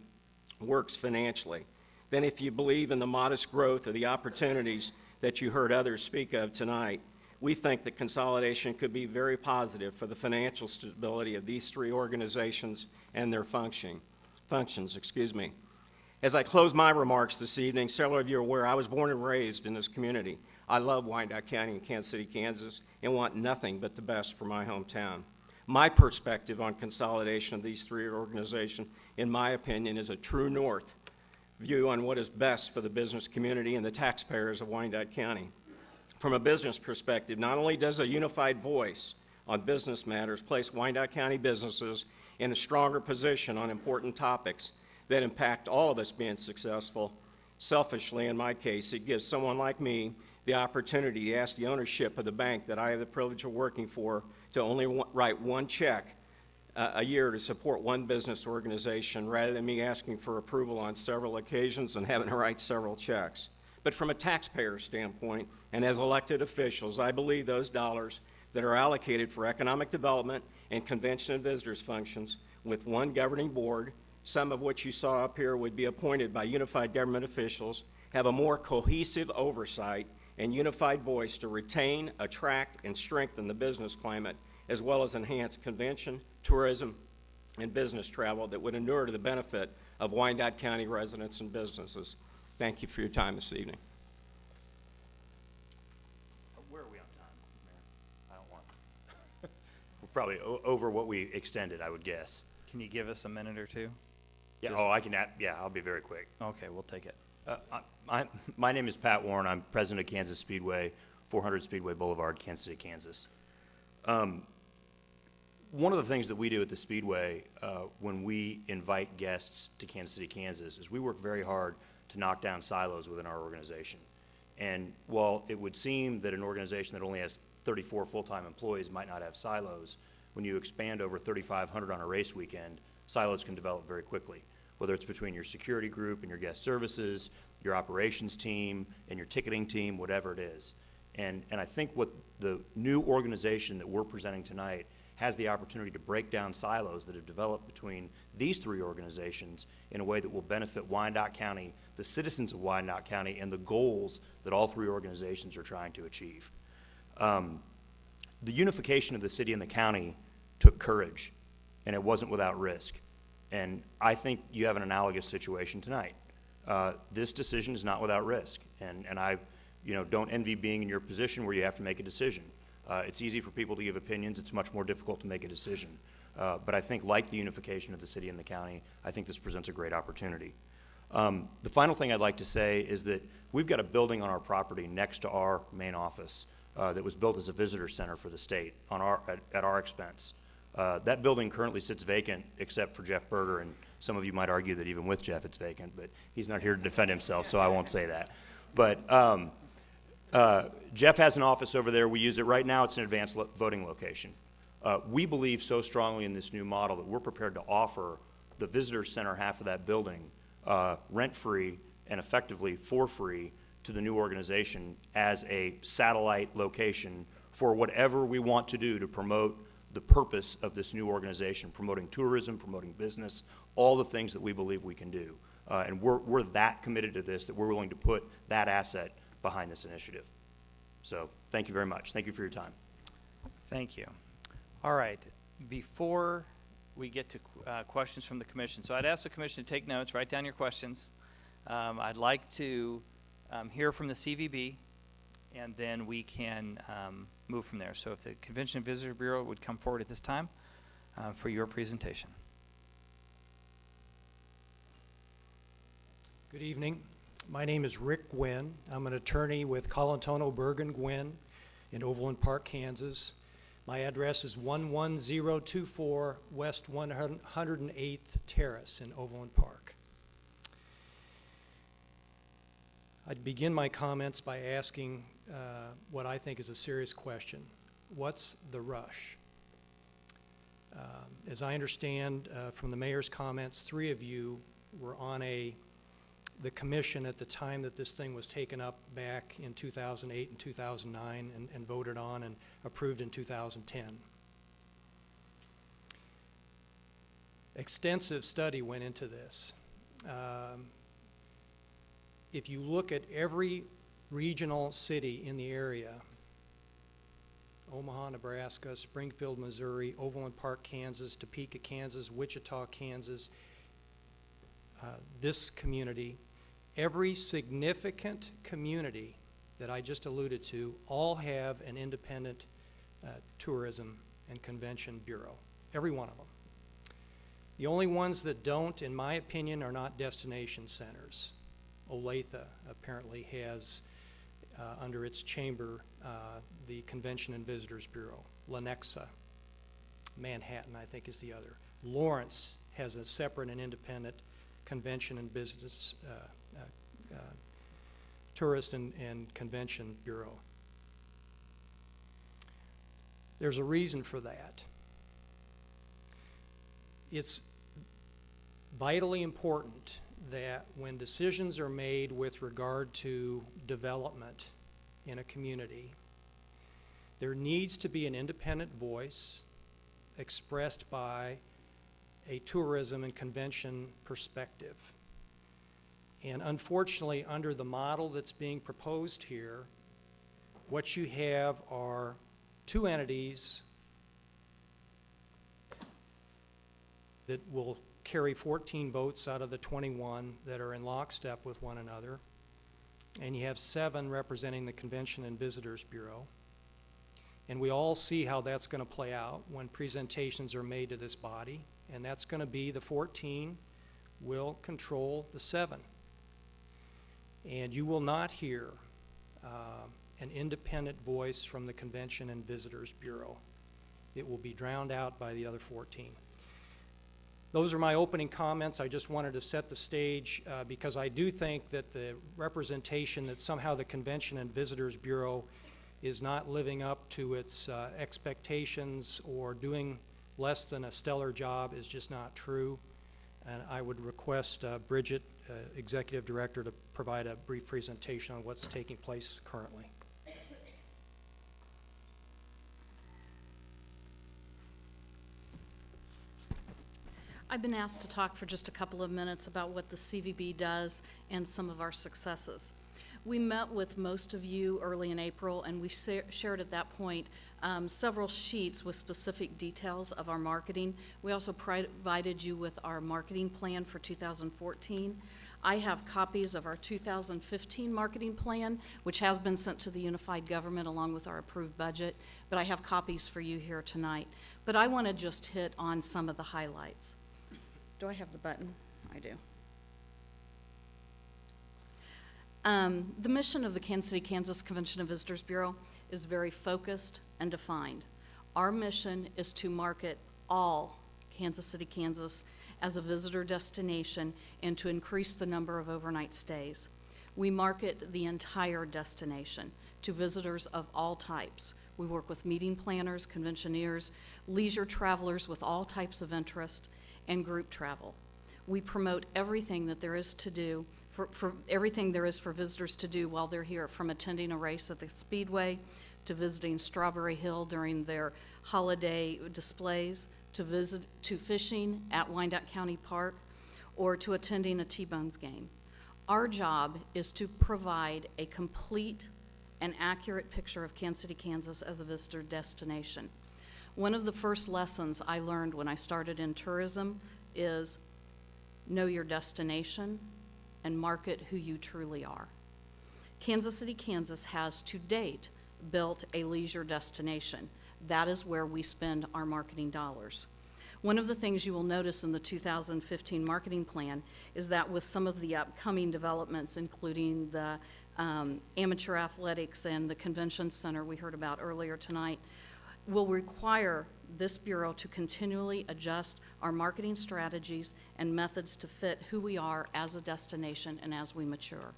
works financially. Then if you believe in the modest growth of the opportunities that you heard others speak of tonight, we think that consolidation could be very positive for the financial stability of these three organizations and their functions. As I close my remarks this evening, several of you are aware I was born and raised in this community. I love Wyandotte County and Kansas City, Kansas, and want nothing but the best for my hometown. My perspective on consolidation of these three organizations, in my opinion, is a true north view on what is best for the business community and the taxpayers of Wyandotte County. From a business perspective, not only does a unified voice on business matters place Wyandotte County businesses in a stronger position on important topics that impact all of us being successful, selfishly, in my case, it gives someone like me the opportunity to ask the ownership of the bank that I have the privilege of working for to only write one check a year to support one business organization, rather than me asking for approval on several occasions and having to write several checks. But from a taxpayer standpoint, and as elected officials, I believe those dollars that are allocated for economic development and convention and visitors functions with one governing board, some of which you saw up here would be appointed by unified government officials, have a more cohesive oversight and unified voice to retain, attract, and strengthen the business climate, as well as enhance convention, tourism, and business travel that would inure to the benefit of Wyandotte County residents and businesses. Thank you for your time this evening. Where are we on time, Mayor? I don't want. We're probably over what we extended, I would guess. Can you give us a minute or two? Yeah. Just- Oh, I can. Yeah, I'll be very quick. Okay, we'll take it. My name is Pat Warren. I'm president of Kansas Speedway, 400 Speedway Boulevard, Kansas City, Kansas. One of the things that we do at the Speedway when we invite guests to Kansas City, Kansas, is we work very hard to knock down silos within our organization. And while it would seem that an organization that only has 34 full-time employees might not have silos, when you expand over 3,500 on a race weekend, silos can develop very quickly, whether it's between your security group and your guest services, your operations team and your ticketing team, whatever it is. And I think what the new organization that we're presenting tonight has the opportunity to break down silos that have developed between these three organizations in a way that will benefit Wyandotte County, the citizens of Wyandotte County, and the goals that all three organizations are trying to achieve. The unification of the city and the county took courage, and it wasn't without risk. And I think you have an analogous situation tonight. This decision is not without risk, and I don't envy being in your position where you have to make a decision. It's easy for people to give opinions. It's much more difficult to make a decision. But I think, like the unification of the city and the county, I think this presents a great opportunity. The final thing I'd like to say is that we've got a building on our property next to our main office that was built as a visitor center for the state at our expense. That building currently sits vacant except for Jeff Berger, and some of you might argue that even with Jeff it's vacant, but he's not here to defend himself, so I won't say that. But Jeff has an office over there. We use it right now. It's an advanced voting location. We believe so strongly in this new model that we're prepared to offer the visitor center half of that building rent-free and effectively for free to the new organization as a satellite location for whatever we want to do to promote the purpose of this new organization, promoting tourism, promoting business, all the things that we believe we can do. And we're that committed to this that we're willing to put that asset behind this initiative. So thank you very much. Thank you for your time. Thank you. All right. Before we get to questions from the commission, so I'd ask the commission to take notes, write down your questions. I'd like to hear from the CVB, and then we can move from there. So if the Convention and Visitor Bureau would come forward at this time for your presentation. Good evening. My name is Rick Gwynn. I'm an attorney with Colantonio Bergen Gwynn in Overland Park, Kansas. My address is 11024 West 108th Terrace in Overland Park. I'd begin my comments by asking what I think is a serious question. What's the rush? As I understand from the mayor's comments, 3 of you were on the commission at the time that this thing was taken up back in 2008 and 2009 and voted on and approved in 2010. Extensive study went into this. If you look at every regional city in the area, Omaha, Nebraska, Springfield, Missouri, Overland Park, Kansas, Topeka, Kansas, Wichita, Kansas, this community, every significant community that I just alluded to, all have an independent tourism and convention bureau, every one of them. The only ones that don't, in my opinion, are not destination centers. Olathe apparently has under its chamber the Convention and Visitors Bureau. Lenexa, Manhattan, I think, is the other. Lawrence has a separate and independent Convention and Business Tourist and Convention Bureau. There's a reason for that. It's vitally important that when decisions are made with regard to development in a community, there needs to be an independent voice expressed by a tourism and convention perspective. And unfortunately, under the model that's being proposed here, what you have are 2 entities that will carry 14 votes out of the 21 that are in lockstep with one another, and you have 7 representing the Convention and Visitors Bureau. And we all see how that's going to play out when presentations are made to this body, and that's going to be the 14 will control the 7. And you will not hear an independent voice from the Convention and Visitors Bureau. It will be drowned out by the other 14. Those are my opening comments. I just wanted to set the stage because I do think that the representation that somehow the Convention and Visitors Bureau is not living up to its expectations or doing less than a stellar job is just not true. And I would request Bridget, Executive Director, to provide a brief presentation on what's taking place currently. I've been asked to talk for just a couple of minutes about what the CVB does and some of our successes. We met with most of you early in April, and we shared at that point several sheets with specific details of our marketing. We also provided you with our marketing plan for 2014. I have copies of our 2015 marketing plan, which has been sent to the unified government along with our approved budget, but I have copies for you here tonight. But I want to just hit on some of the highlights. Do I have the button? I do. The mission of the Kansas City, Kansas Convention and Visitors Bureau is very focused and defined. Our mission is to market all Kansas City, Kansas as a visitor destination and to increase the number of overnight stays. We market the entire destination to visitors of all types. We work with meeting planners, conventioneers, leisure travelers with all types of interest, and group travel. We promote everything that there is to do, for everything there is for visitors to do while they're here, from attending a race at the Speedway, to visiting Strawberry Hill during their holiday displays, to fishing at Wyandotte County Park, or to attending a T-Bones game. Our job is to provide a complete and accurate picture of Kansas City, Kansas as a visitor destination. One of the first lessons I learned when I started in tourism is know your destination and market who you truly are. Kansas City, Kansas has to date built a leisure destination. That is where we spend our marketing dollars. One of the things you will notice in the 2015 marketing plan is that with some of the upcoming developments, including the amateur athletics and the convention center we heard about earlier tonight, will require this Bureau to continually adjust our marketing strategies and methods to fit who we are as a destination and as we mature.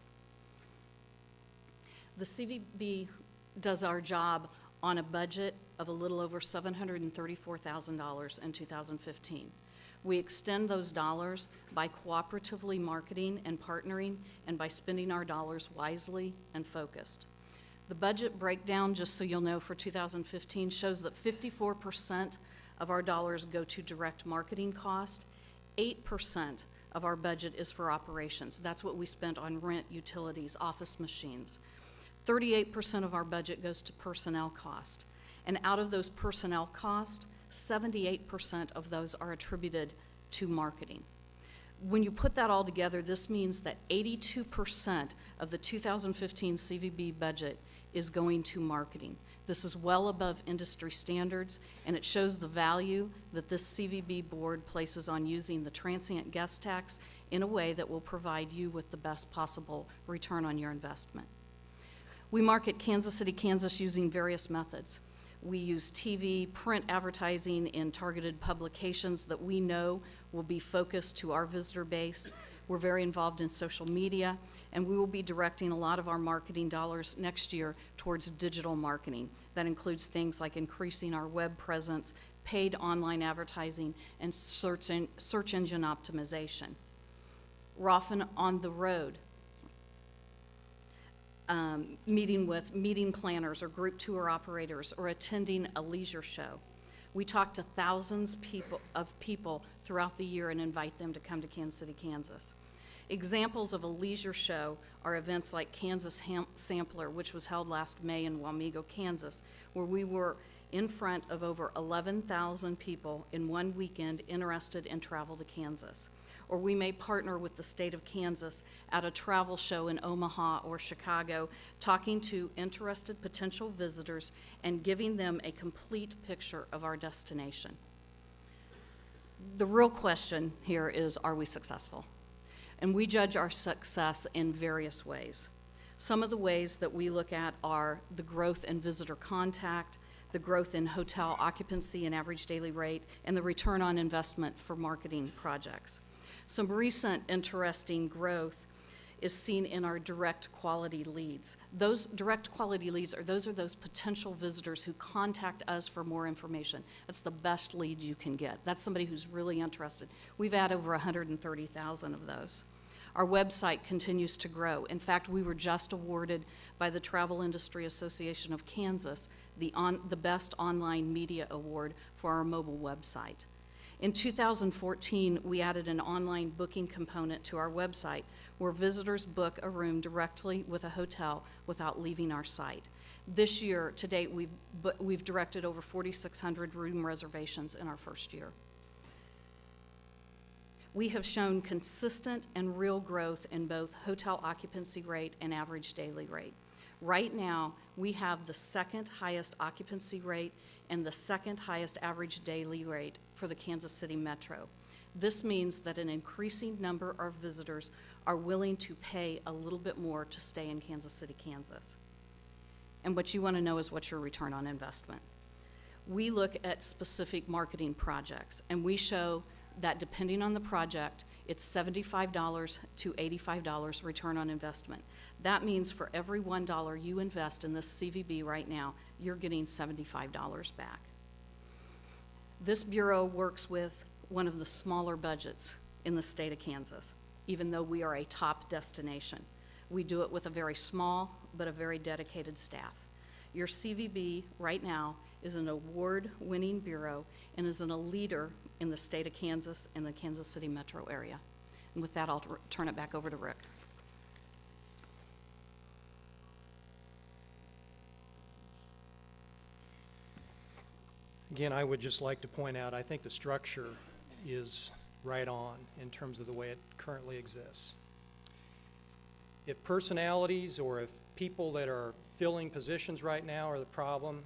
The CVB does our job on a budget of a little over $734,000 in 2015. We extend those dollars by cooperatively marketing and partnering and by spending our dollars wisely and focused. The budget breakdown, just so you'll know, for 2015 shows that 54% of our dollars go to direct marketing cost, 8% of our budget is for operations. That's what we spent on rent, utilities, office machines. 38% of our budget goes to personnel cost. And out of those personnel costs, 78% of those are attributed to marketing. When you put that all together, this means that 82% of the 2015 CVB budget is going to marketing. This is well above industry standards, and it shows the value that this CVB board places on using the transient guest tax in a way that will provide you with the best possible return on your investment. We market Kansas City, Kansas using various methods. We use TV, print advertising in targeted publications that we know will be focused to our visitor base. We're very involved in social media, and we will be directing a lot of our marketing dollars next year towards digital marketing. That includes things like increasing our web presence, paid online advertising, and search engine optimization. We're often on the road, meeting with meeting planners or group tour operators or attending a leisure show. We talk to thousands of people throughout the year and invite them to come to Kansas City, Kansas. Examples of a leisure show are events like Kansas Sampler, which was held last May in Wamego, Kansas, where we were in front of over 11,000 people in one weekend interested in travel to Kansas. Or we may partner with the state of Kansas at a travel show in Omaha or Chicago, talking to interested potential visitors and giving them a complete picture of our destination. The real question here is, are we successful? And we judge our success in various ways. Some of the ways that we look at are the growth in visitor contact, the growth in hotel occupancy and average daily rate, and the return on investment for marketing projects. Some recent interesting growth is seen in our direct quality leads. Those direct quality leads are those potential visitors who contact us for more information. That's the best lead you can get. That's somebody who's really interested. We've had over 130,000 of those. Our website continues to grow. In fact, we were just awarded by the Travel Industry Association of Kansas the Best Online Media Award for our mobile website. In 2014, we added an online booking component to our website where visitors book a room directly with a hotel without leaving our site. This year, to date, we've directed over 4,600 room reservations in our first year. We have shown consistent and real growth in both hotel occupancy rate and average daily rate. Right now, we have the second highest occupancy rate and the second highest average daily rate for the Kansas City Metro. This means that an increasing number of visitors are willing to pay a little bit more to stay in Kansas City, Kansas. And what you want to know is what's your return on investment. We look at specific marketing projects, and we show that depending on the project, it's $75 to $85 return on investment. That means for every $1 you invest in this CVB right now, you're getting $75 back. This Bureau works with one of the smaller budgets in the state of Kansas, even though we are a top destination. We do it with a very small but a very dedicated staff. Your CVB right now is an award-winning bureau and is a leader in the state of Kansas and the Kansas City metro area. And with that, I'll turn it back over to Rick. Again, I would just like to point out, I think the structure is right on in terms of the way it currently exists. If personalities or if people that are filling positions right now are the problem,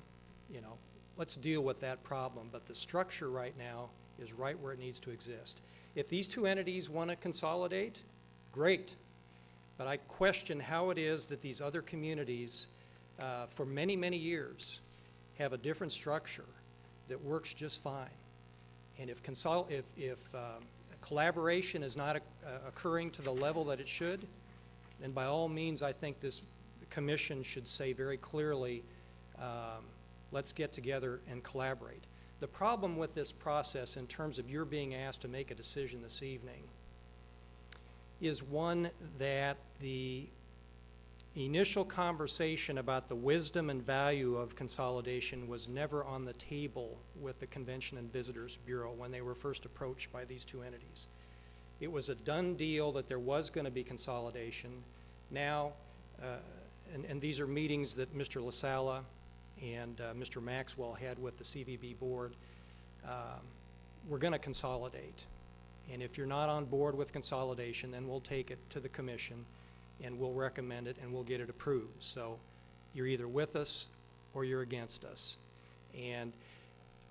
let's deal with that problem. But the structure right now is right where it needs to exist. If these two entities want to consolidate, great. But I question how it is that these other communities, for many, many years, have a different structure that works just fine. And if collaboration is not occurring to the level that it should, then by all means, I think this commission should say very clearly, let's get together and collaborate. The problem with this process, in terms of your being asked to make a decision this evening, is one that the initial conversation about the wisdom and value of consolidation was never on the table with the Convention and Visitors Bureau when they were first approached by these two entities. It was a done deal that there was going to be consolidation. Now, and these are meetings that Mr. LaSala and Mr. Maxwell had with the CVB board. We're going to consolidate. And if you're not on board with consolidation, then we'll take it to the commission and we'll recommend it and we'll get it approved. So you're either with us or you're against us. And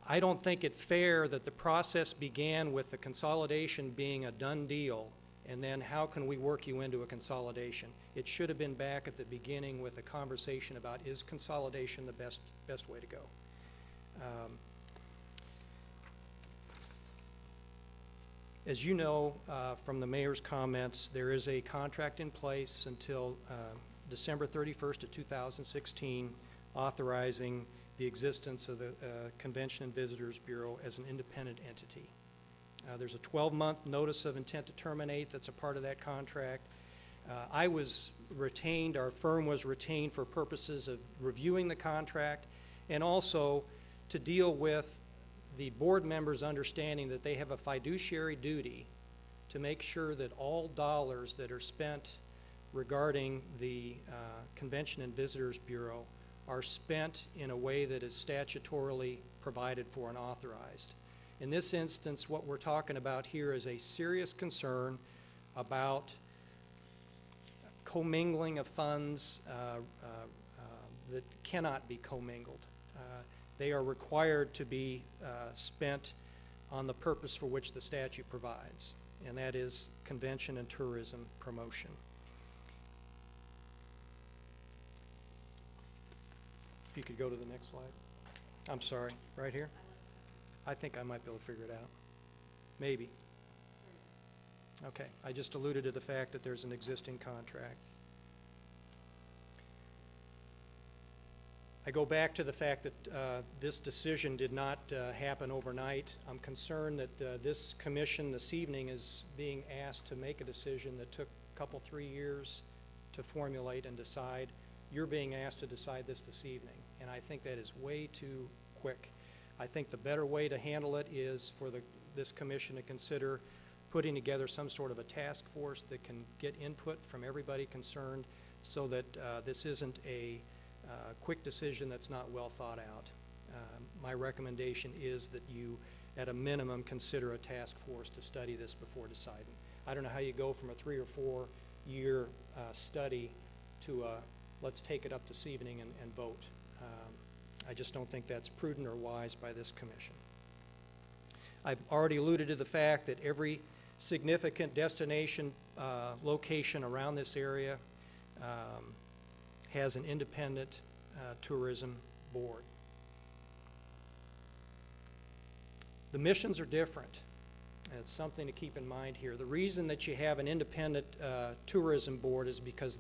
I don't think it fair that the process began with the consolidation being a done deal, and then how can we work you into a consolidation? It should have been back at the beginning with a conversation about, is consolidation the best way to go? As you know from the mayor's comments, there is a contract in place until December 31st of 2016 authorizing the existence of the Convention and Visitors Bureau as an independent entity. There's a 12-month notice of intent to terminate that's a part of that contract. I was retained, our firm was retained for purposes of reviewing the contract and also to deal with the board members' understanding that they have a fiduciary duty to make sure that all dollars that are spent regarding the Convention and Visitors Bureau are spent in a way that is statutorily provided for and authorized. In this instance, what we're talking about here is a serious concern about commingling of funds that cannot be commingled. They are required to be spent on the purpose for which the statute provides, and that is convention and tourism promotion. If you could go to the next slide. I'm sorry, right here? I think I might be able to figure it out. Maybe. Okay, I just alluded to the fact that there's an existing contract. I go back to the fact that this decision did not happen overnight. I'm concerned that this commission this evening is being asked to make a decision that took a couple, 3 years to formulate and decide. You're being asked to decide this evening, and I think that is way too quick. I think the better way to handle it is for this commission to consider putting together some sort of a task force that can get input from everybody concerned so that this isn't a quick decision that's not well thought out. My recommendation is that you, at a minimum, consider a task force to study this before deciding. I don't know how you go from a 3 or 4 year study to let's take it up this evening and vote. I just don't think that's prudent or wise by this commission. I've already alluded to the fact that every significant destination location around this area has an independent tourism board. The missions are different, and it's something to keep in mind here. The reason that you have an independent tourism board is because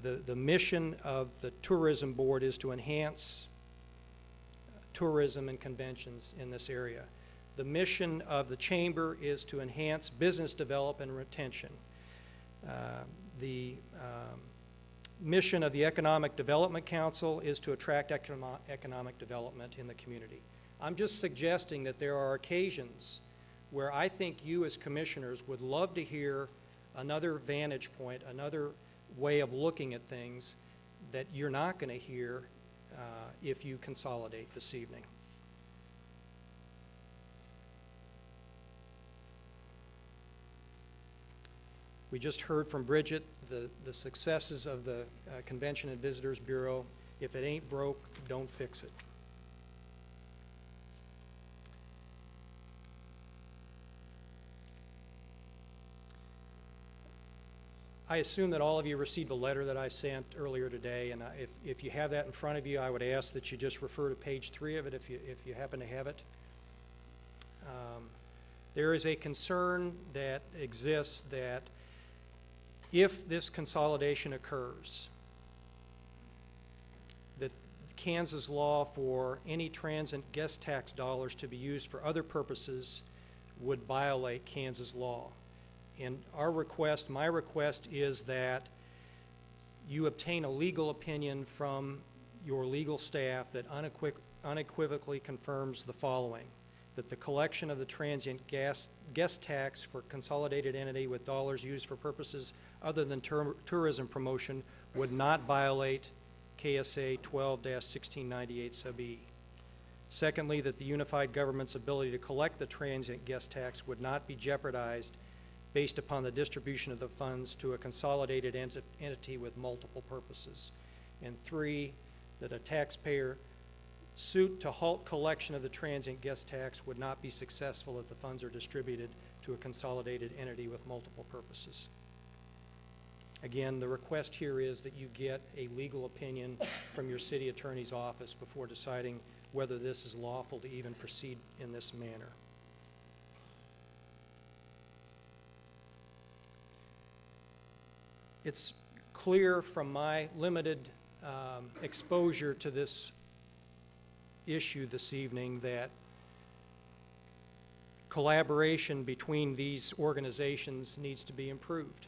the mission of the tourism board is to enhance tourism and conventions in this area. The mission of the chamber is to enhance business development and retention. The mission of the Economic Development Council is to attract economic development in the community. I'm just suggesting that there are occasions where I think you as commissioners would love to hear another vantage point, another way of looking at things that you're not going to hear if you consolidate this evening. We just heard from Bridget the successes of the Convention and Visitors Bureau. If it ain't broke, don't fix it. I assume that all of you received the letter that I sent earlier today, and if you have that in front of you, I would ask that you just refer to page 3 of it if you happen to have it. There is a concern that exists that if this consolidation occurs, that Kansas law for any transient guest tax dollars to be used for other purposes would violate Kansas law. And my request is that you obtain a legal opinion from your legal staff that unequivocally confirms the following: that the collection of the transient guest tax for consolidated entity with dollars used for purposes other than tourism promotion would not violate KSA 12-1698 sub E. Secondly, that the unified government's ability to collect the transient guest tax would not be jeopardized based upon the distribution of the funds to a consolidated entity with multiple purposes. And 3, that a taxpayer suit to halt collection of the transient guest tax would not be successful if the funds are distributed to a consolidated entity with multiple purposes. Again, the request here is that you get a legal opinion from your city attorney's office before deciding whether this is lawful to even proceed in this manner. It's clear from my limited exposure to this issue this evening that collaboration between these organizations needs to be improved.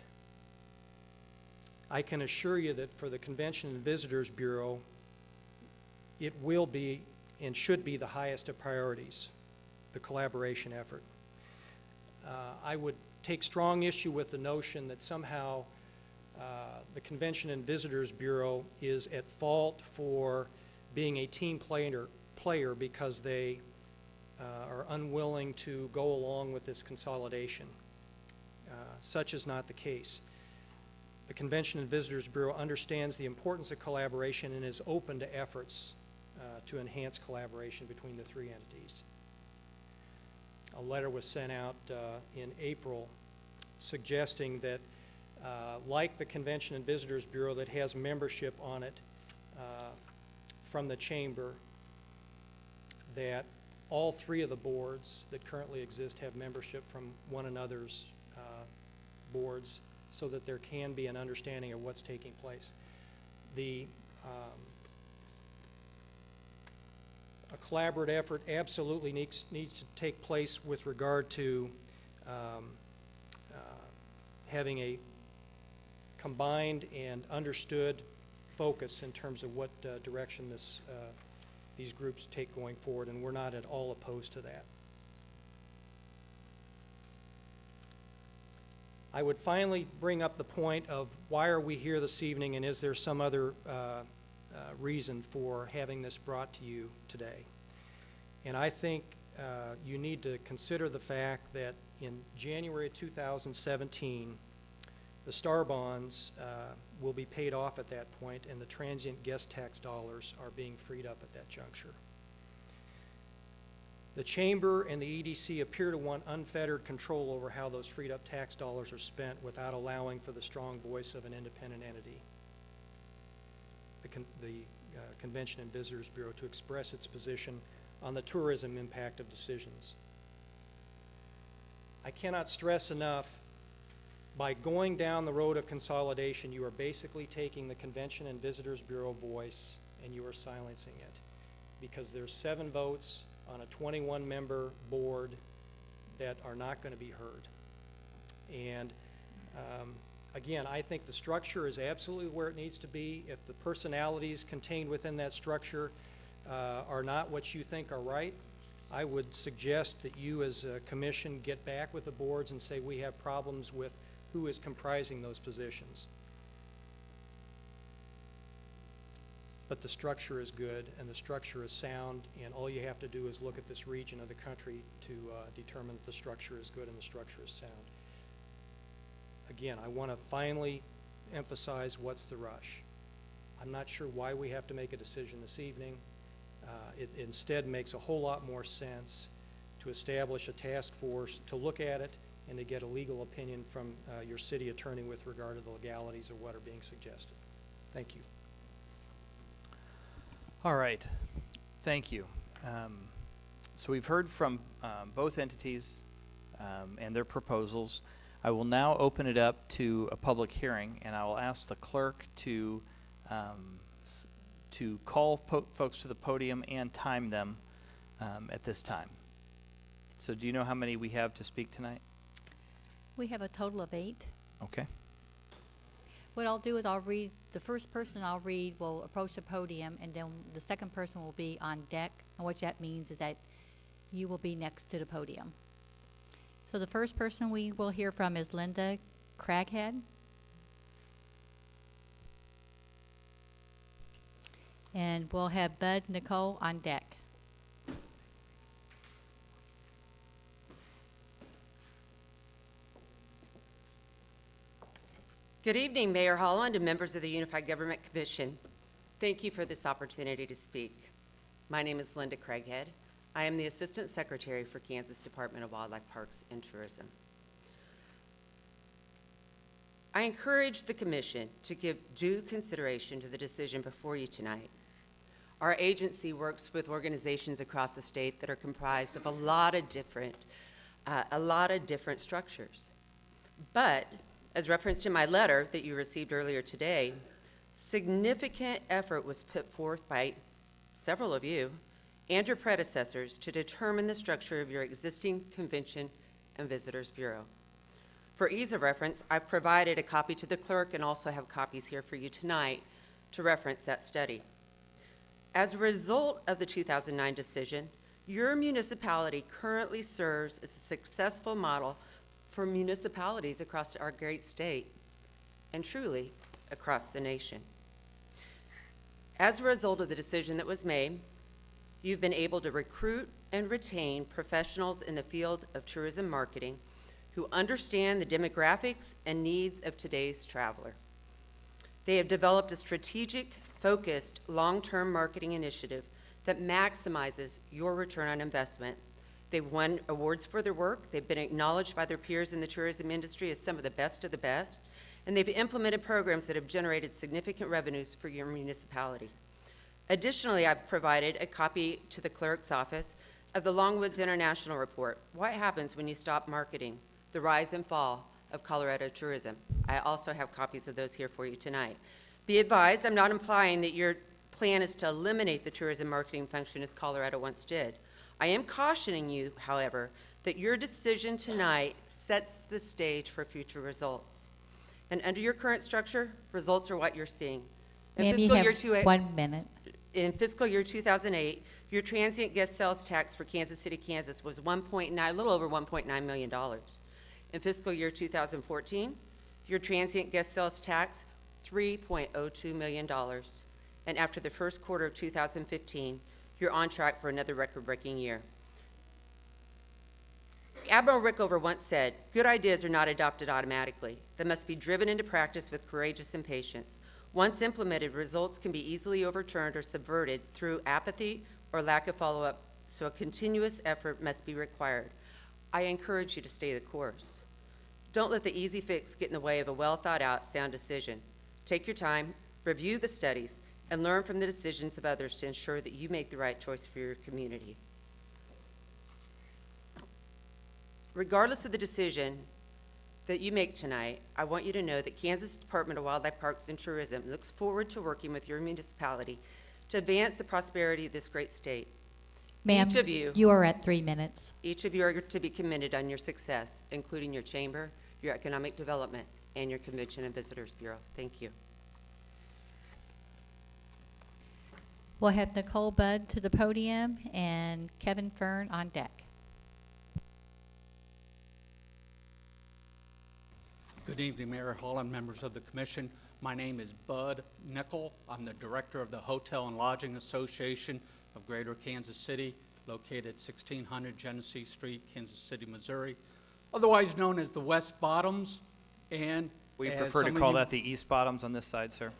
I can assure you that for the Convention and Visitors Bureau, it will be and should be the highest of priorities, the collaboration effort. I would take strong issue with the notion that somehow the Convention and Visitors Bureau is at fault for being a team player because they are unwilling to go along with this consolidation. Such is not the case. The Convention and Visitors Bureau understands the importance of collaboration and is open to efforts to enhance collaboration between the 3 entities. A letter was sent out in April suggesting that like the Convention and Visitors Bureau that has membership on it from the Chamber, that all 3 of the boards that currently exist have membership from one another's boards so that there can be an understanding of what's taking place. A collaborative effort absolutely needs to take place with regard to having a combined and understood focus in terms of what direction these groups take going forward, and we're not at all opposed to that. I would finally bring up the point of why are we here this evening, and is there some other reason for having this brought to you today? And I think you need to consider the fact that in January of 2017, the Star Bonds will be paid off at that point, and the transient guest tax dollars are being freed up at that juncture. The Chamber and the EDC appear to want unfettered control over how those freed up tax dollars are spent without allowing for the strong voice of an independent entity, the Convention and Visitors Bureau, to express its position on the tourism impact of decisions. I cannot stress enough, by going down the road of consolidation, you are basically taking the Convention and Visitors Bureau voice and you are silencing it, because there's 7 votes on a 21-member board that are not going to be heard. And again, I think the structure is absolutely where it needs to be. If the personalities contained within that structure are not what you think are right, I would suggest that you as a commission get back with the boards and say we have problems with who is comprising those positions. But the structure is good and the structure is sound, and all you have to do is look at this region of the country to determine that the structure is good and the structure is sound. Again, I want to finally emphasize what's the rush. I'm not sure why we have to make a decision this evening. It instead makes a whole lot more sense to establish a task force to look at it and to get a legal opinion from your city attorney with regard to the legalities of what are being suggested. Thank you. All right, thank you. So we've heard from both entities and their proposals. I will now open it up to a public hearing, and I will ask the clerk to call folks to the podium and time them at this time. So do you know how many we have to speak tonight? We have a total of 8. Okay. What I'll do is I'll read, the first person I'll read will approach the podium, and then the second person will be on deck. And what that means is that you will be next to the podium. So the first person we will hear from is Linda Craghead. And we'll have Bud Nicole on deck. Good evening, Mayor Holland and members of the Unified Government Commission. Thank you for this opportunity to speak. My name is Linda Craighead. I am the Assistant Secretary for Kansas Department of Wildlife Parks and Tourism. I encourage the Commission to give due consideration to the decision before you tonight. Our agency works with organizations across the state that are comprised of a lot of different structures. But as referenced in my letter that you received earlier today, significant effort was put forth by several of you and your predecessors to determine the structure of your existing Convention and Visitors Bureau. For ease of reference, I've provided a copy to the clerk and also have copies here for you tonight to reference that study. As a result of the 2009 decision, your municipality currently serves as a successful model for municipalities across our great state and truly across the nation. As a result of the decision that was made, you've been able to recruit and retain professionals in the field of tourism marketing who understand the demographics and needs of today's traveler. They have developed a strategic, focused, long-term marketing initiative that maximizes your return on investment. They've won awards for their work. They've been acknowledged by their peers in the tourism industry as some of the best, and they've implemented programs that have generated significant revenues for your municipality. Additionally, I've provided a copy to the clerk's office of the Longwoods International Report, What Happens When You Stop Marketing, the Rise and Fall of Colorado Tourism. I also have copies of those here for you tonight. Be advised, I'm not implying that your plan is to eliminate the tourism marketing function as Colorado once did. I am cautioning you, however, that your decision tonight sets the stage for future results. And under your current structure, results are what you're seeing. Ma'am, you have 1 minute. In fiscal year 2008, your transient guest sales tax for Kansas City, Kansas was a little over $1.9 million. In fiscal year 2014, your transient guest sales tax, $3.02 million. And after the first quarter of 2015, you're on track for another record-breaking year. Admiral Rickover once said, "Good ideas are not adopted automatically. They must be driven into practice with courageous impatience. Once implemented, results can be easily overturned or subverted through apathy or lack of follow-up, so a continuous effort must be required." I encourage you to stay the course. Don't let the easy fix get in the way of a well-thought-out, sound decision. Take your time, review the studies, and learn from the decisions of others to ensure that you make the right choice for your community. Regardless of the decision that you make tonight, I want you to know that Kansas Department of Wildlife Parks and Tourism looks forward to working with your municipality to advance the prosperity of this great state. Ma'am, Each of you are at 3 minutes. Each of you are to be commended on your success, including your chamber, your economic development, and your Convention and Visitors Bureau. Thank you. We'll have Nicole Budd to the podium and Kevin Fern on deck. Good evening, Mayor Holland, members of the commission. My name is Bud Nickel. I'm the director of the Hotel and Lodging Association of Greater Kansas City, located at 1600 Genesee Street, Kansas City, Missouri, otherwise known as the West Bottoms. And We prefer to call that the East Bottoms on this side, sir.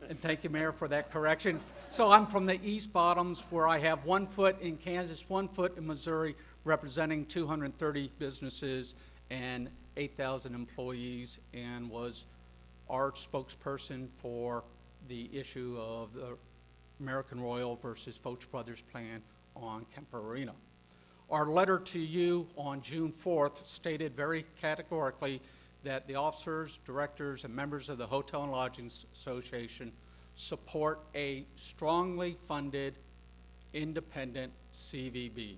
And thank you, Mayor, for that correction. So I'm from the East Bottoms, where I have 1 foot in Kansas, 1 foot in Missouri, representing 230 businesses and 8,000 employees, and was our spokesperson for the issue of the American Royal versus Foch Brothers plan on Kemper Arena. Our letter to you on June 4th stated very categorically that the officers, directors, and members of the Hotel and Lodging Association support a strongly funded, independent CVB.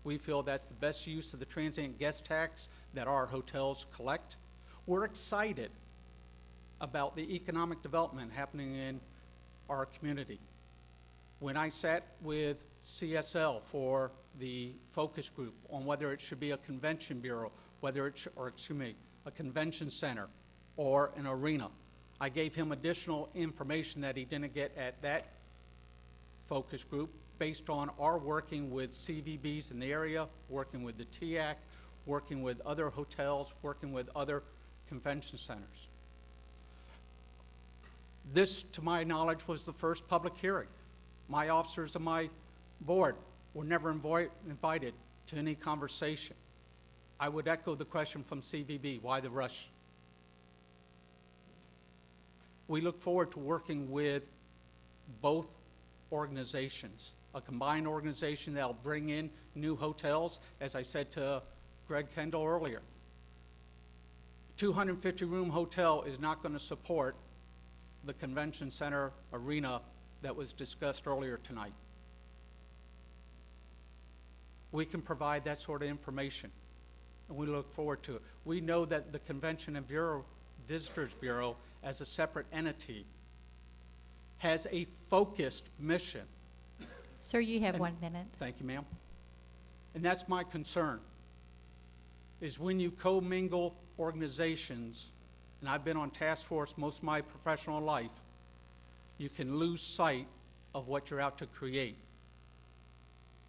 We feel that's the best use of the transient guest tax that our hotels collect. We're excited about the economic development happening in our community. When I sat with CSL for the focus group on whether it should be a convention bureau, a convention center, or an arena, I gave him additional information that he didn't get at that focus group based on our working with CVBs in the area, working with the TIAC, working with other hotels, working with other convention centers. This, to my knowledge, was the first public hearing. My officers and my board were never invited to any conversation. I would echo the question from CVB, why the rush? We look forward to working with both organizations, a combined organization that'll bring in new hotels, as I said to Greg Kendall earlier. 250-room hotel is not going to support the convention center arena that was discussed earlier tonight. We can provide that sort of information, and we look forward to it. We know that the Convention and Visitors Bureau, as a separate entity, has a focused mission. Sir, you have 1 minute. Thank you, ma'am. And that's my concern, is when you commingle organizations, and I've been on task force most of my professional life, you can lose sight of what you're out to create.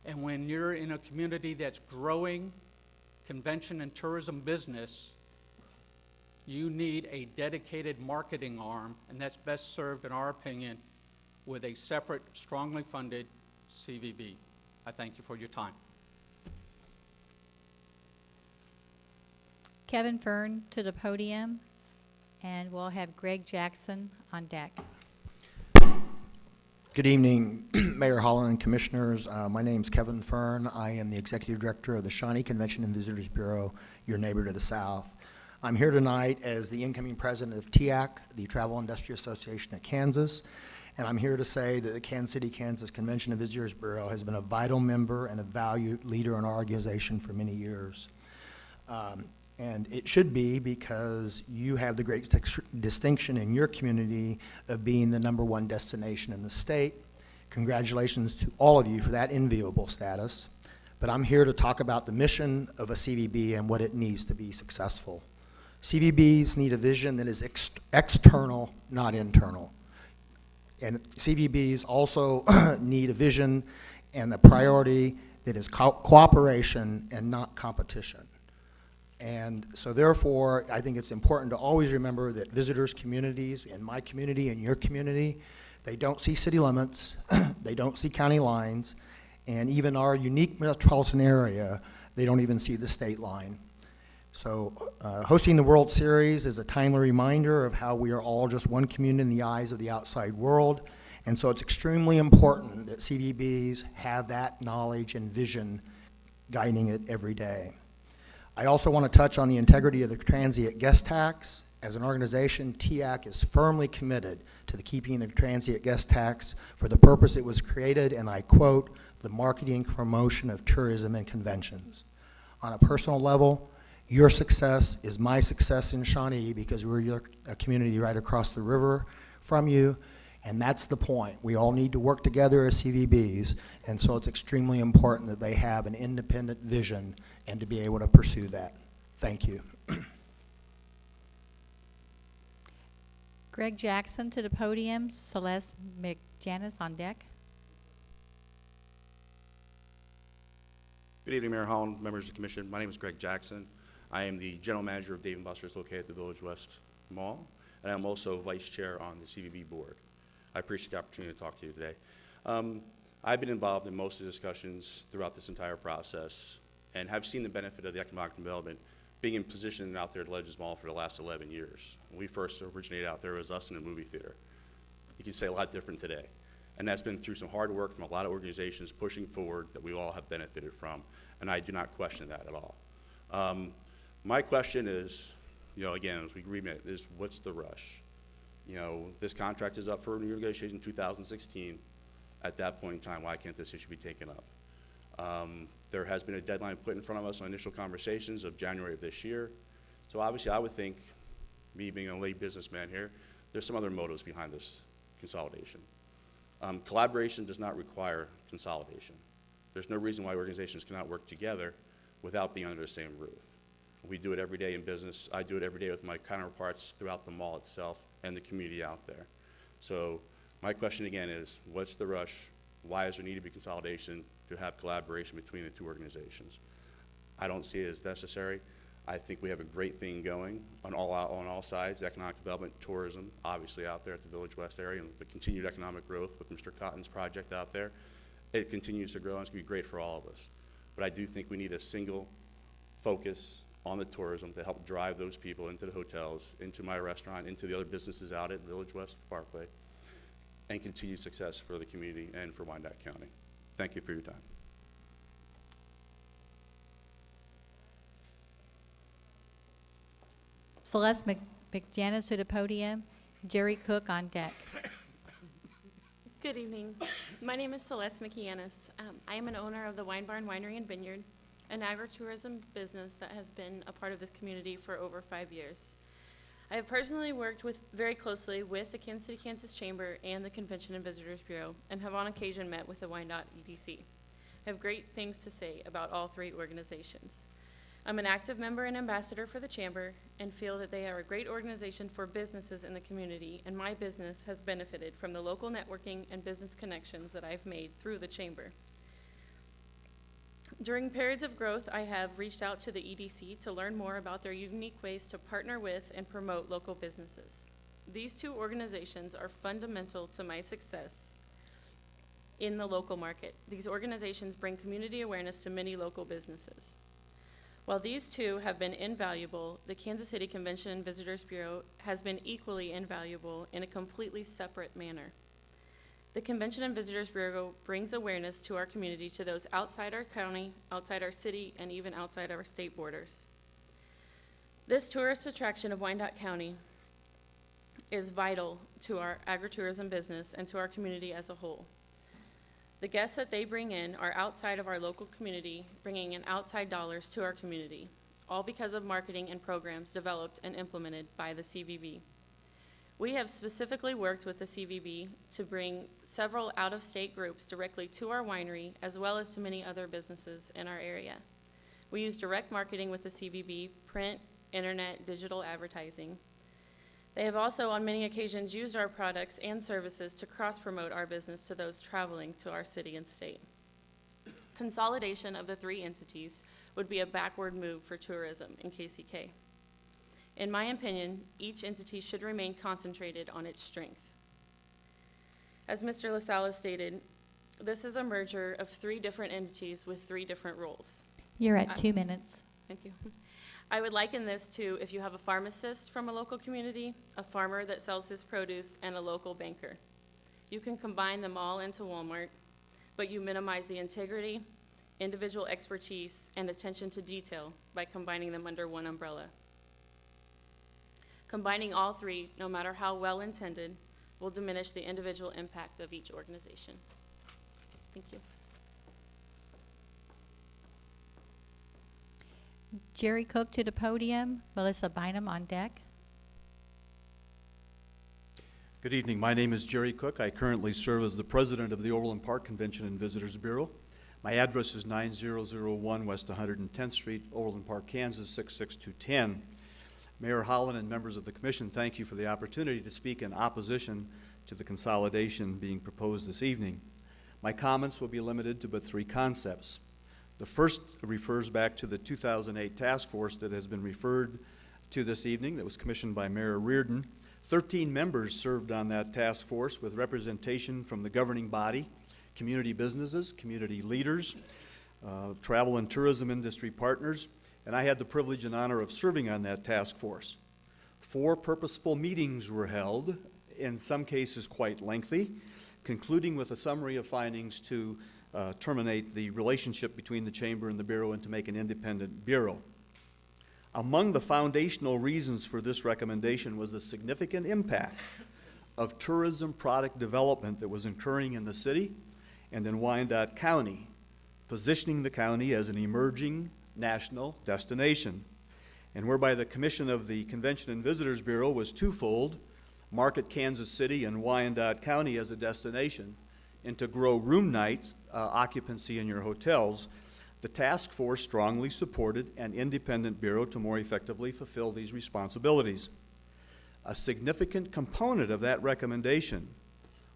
And when you're in a community that's growing convention and tourism business, you need a dedicated marketing arm, and that's best served, in our opinion, with a separate, strongly funded CVB. I thank you for your time. Kevin Fern to the podium, and we'll have Greg Jackson on deck. Good evening, Mayor Holland and Commissioners. My name's Kevin Fern. I am the Executive Director of the Shawnee Convention and Visitors Bureau, your neighbor to the south. I'm here tonight as the incoming president of TIAC, the Travel Industry Association of Kansas, and I'm here to say that the Kansas City, Kansas Convention and Visitors Bureau has been a vital member and a valued leader in our organization for many years. And it should be, because you have the great distinction in your community of being the #1 destination in the state. Congratulations to all of you for that enviable status. But I'm here to talk about the mission of a CVB and what it needs to be successful. CVBs need a vision that is external, not internal. And CVBs also need a vision and a priority that is cooperation and not competition. And so therefore, I think it's important to always remember that visitors' communities, in my community and your community, they don't see city limits, they don't see county lines, and even our unique metropolitan area, they don't even see the state line. So hosting the World Series is a timely reminder of how we are all just one community in the eyes of the outside world. And so it's extremely important that CVBs have that knowledge and vision guiding it every day. I also want to touch on the integrity of the transient guest tax. As an organization, TIAC is firmly committed to the keeping the transient guest tax for the purpose it was created, and I quote, the marketing and promotion of tourism and conventions. On a personal level, your success is my success in Shawnee because we're a community right across the river from you, and that's the point. We all need to work together as CVBs, and so it's extremely important that they have an independent vision and to be able to pursue that. Thank you. Greg Jackson to the podium, Celeste McJanis on deck. Good evening, Mayor Holland, members of the Commission. My name is Greg Jackson. I am the General Manager of Dave & Buster's located at the Village West Mall, and I'm also Vice Chair on the CVB Board. I appreciate the opportunity to talk to you today. I've been involved in most of the discussions throughout this entire process and have seen the benefit of the economic development being in position out there at Legends Mall for the last 11 years. When we first originated out there, it was us in a movie theater. You can say a lot different today. And that's been through some hard work from a lot of organizations pushing forward that we all have benefited from, and I do not question that at all. My question is, again, as we remit, is what's the rush? This contract is up for renegotiation in 2016. At that point in time, why can't this issue be taken up? There has been a deadline put in front of us on initial conversations of January of this year. So obviously I would think, me being a lay businessman here, there's some other motives behind this consolidation. Collaboration does not require consolidation. There's no reason why organizations cannot work together without being under the same roof. We do it every day in business. I do it every day with my counterparts throughout the mall itself and the community out there. So my question again is, what's the rush? Why does there need to be consolidation to have collaboration between the two organizations? I don't see it as necessary. I think we have a great thing going on all sides, economic development, tourism, obviously out there at the Village West area, and the continued economic growth with Mr. Cotton's project out there. It continues to grow, and it's going to be great for all of us. But I do think we need a single focus on the tourism to help drive those people into the hotels, into my restaurant, into the other businesses out at Village West Parkway, and continued success for the community and for Wyandotte County. Thank you for your time. Celeste McJanis to the podium, Jerry Cook on deck. Good evening. My name is Celeste McIannis. I am an owner of the Wine Barn Winery and Vineyard, an agritourism business that has been a part of this community for over 5 years. I have personally worked very closely with the Kansas City, Kansas Chamber and the Convention and Visitors Bureau, and have on occasion met with the Wyandotte EDC. I have great things to say about all three organizations. I'm an active member and ambassador for the Chamber and feel that they are a great organization for businesses in the community, and my business has benefited from the local networking and business connections that I've made through the Chamber. During periods of growth, I have reached out to the EDC to learn more about their unique ways to partner with and promote local businesses. These two organizations are fundamental to my success in the local market. These organizations bring community awareness to many local businesses. While these two have been invaluable, the Kansas City Convention and Visitors Bureau has been equally invaluable in a completely separate manner. The Convention and Visitors Bureau brings awareness to our community, to those outside our county, outside our city, and even outside our state borders. This tourist attraction of Wyandotte County is vital to our agritourism business and to our community as a whole. The guests that they bring in are outside of our local community, bringing in outside dollars to our community, all because of marketing and programs developed and implemented by the CVB. We have specifically worked with the CVB to bring several out-of-state groups directly to our winery, as well as to many other businesses in our area. We use direct marketing with the CVB, print, internet, digital advertising. They have also on many occasions used our products and services to cross-promote our business to those traveling to our city and state. Consolidation of the three entities would be a backward move for tourism in KCK. In my opinion, each entity should remain concentrated on its strength. As Mr. LaSalle stated, this is a merger of three different entities with three different roles. You're at 2 minutes. Thank you. I would liken this to if you have a pharmacist from a local community, a farmer that sells his produce, and a local banker. You can combine them all into Walmart, but you minimize the integrity, individual expertise, and attention to detail by combining them under one umbrella. Combining all three, no matter how well intended, will diminish the individual impact of each organization. Thank you. Jerry Cook to the podium, Melissa Bynum on deck. Good evening. My name is Jerry Cook. I currently serve as the president of the Overland Park Convention and Visitors Bureau. My address is 9001 West 110th Street, Overland Park, Kansas 66210. Mayor Holland and members of the commission, thank you for the opportunity to speak in opposition to the consolidation being proposed this evening. My comments will be limited to but three concepts. The first refers back to the 2008 task force that has been referred to this evening that was commissioned by Mayor Reardon 13 members served on that task force with representation from the governing body, community businesses, community leaders, travel and tourism industry partners, and I had the privilege and honor of serving on that task force. 4 purposeful meetings were held, in some cases quite lengthy, concluding with a summary of findings to terminate the relationship between the Chamber and the Bureau and to make an independent Bureau. Among the foundational reasons for this recommendation was the significant impact of tourism product development that was occurring in the city and in Wyandotte County, positioning the county as an emerging national destination, and whereby the commission of the Convention and Visitors Bureau was twofold: market Kansas City and Wyandotte County as a destination, and to grow room night occupancy in your hotels. The task force strongly supported an independent bureau to more effectively fulfill these responsibilities. A significant component of that recommendation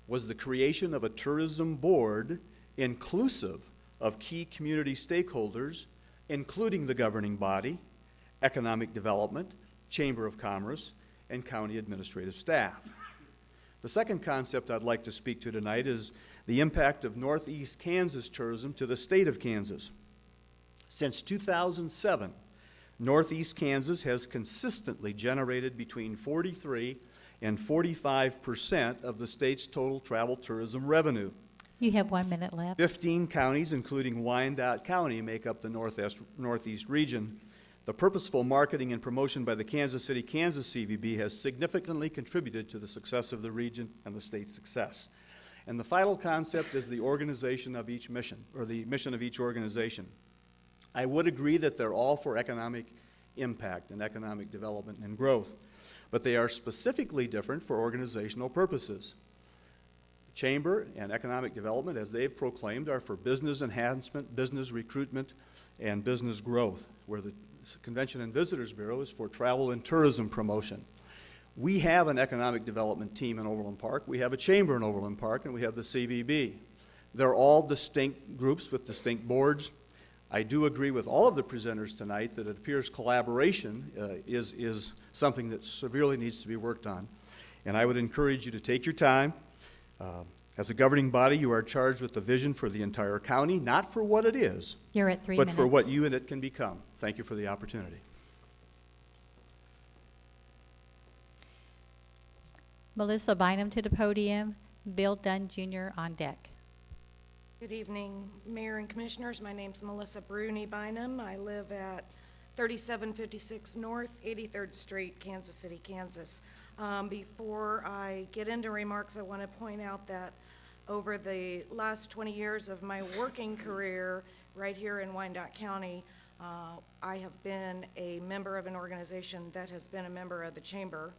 was the creation of a tourism board inclusive of key community stakeholders, including the governing body, economic development, Chamber of Commerce, and county administrative staff. The second concept I'd like to speak to tonight is the impact of Northeast Kansas tourism to the state of Kansas. Since 2007, Northeast Kansas has consistently generated between 43 and 45% of the state's total travel tourism revenue. You have 1 minute left. 15 counties, including Wyandotte County, make up the Northeast region. The purposeful marketing and promotion by the Kansas City, Kansas CVB has significantly contributed to the success of the region and the state's success. And the final concept is the organization of each mission, or the mission of each organization. I would agree that they're all for economic impact and economic development and growth, but they are specifically different for organizational purposes. The Chamber and economic development, as they've proclaimed, are for business enhancement, business recruitment, and business growth, where the Convention and Visitors Bureau is for travel and tourism promotion. We have an economic development team in Overland Park, we have a chamber in Overland Park, and we have the CVB. They're all distinct groups with distinct boards. I do agree with all of the presenters tonight that it appears collaboration is something that severely needs to be worked on. And I would encourage you to take your time. As a governing body, you are charged with the vision for the entire county, not for what it is, You're at 3 but minutes. for what you and it can become. Thank you for the opportunity. Melissa Bynum to the podium. Bill Dunn Jr. on deck. Good evening, Mayor and Commissioners. My name's Melissa Bruni Bynum. I live at 3756 North 83rd Street, Kansas City, Kansas. Before I get into remarks, I want to point out that over the last 20 years of my working career right here in Wyandotte County, I have been a member of an organization that has been a member of the Chamber,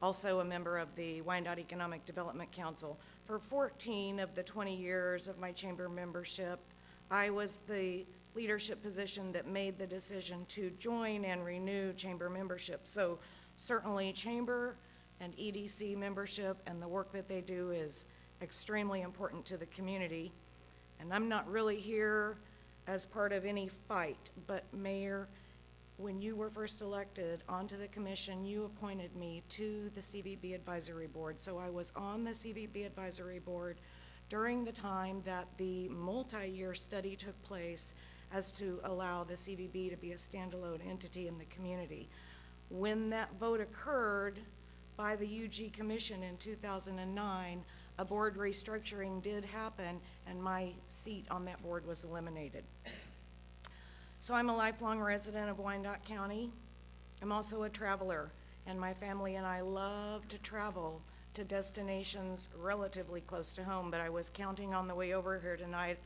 also a member of the Wyandotte Economic Development Council. For 14 of the 20 years of my Chamber membership, I was the leadership position that made the decision to join and renew Chamber membership. So certainly Chamber and EDC membership and the work that they do is extremely important to the community. And I'm not really here as part of any fight, but Mayor, when you were first elected onto the commission, you appointed me to the CVB Advisory Board. So I was on the CVB Advisory Board during the time that the multi-year study took place as to allow the CVB to be a standalone entity in the community. When that vote occurred by the UG Commission in 2009, a board restructuring did happen, and my seat on that board was eliminated. So I'm a lifelong resident of Wyandotte County. I'm also a traveler, and my family and I love to travel to destinations relatively close to home, but I was counting on the way over here tonight.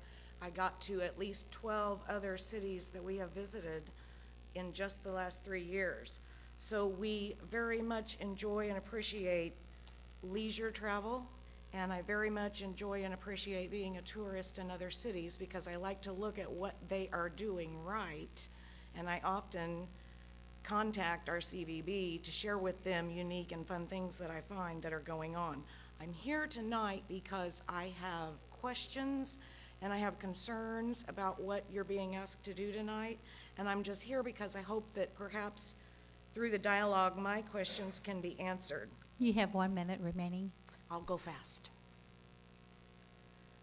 I got to at least 12 other cities that we have visited in just the last 3 years. So we very much enjoy and appreciate leisure travel, and I very much enjoy and appreciate being a tourist in other cities because I like to look at what they are doing right, and I often contact our CVB to share with them unique and fun things that I find that are going on. I'm here tonight because I have questions and I have concerns about what you're being asked to do tonight, and I'm just here because I hope that perhaps through the dialogue my questions can be answered. You have 1 minute remaining. I'll go fast.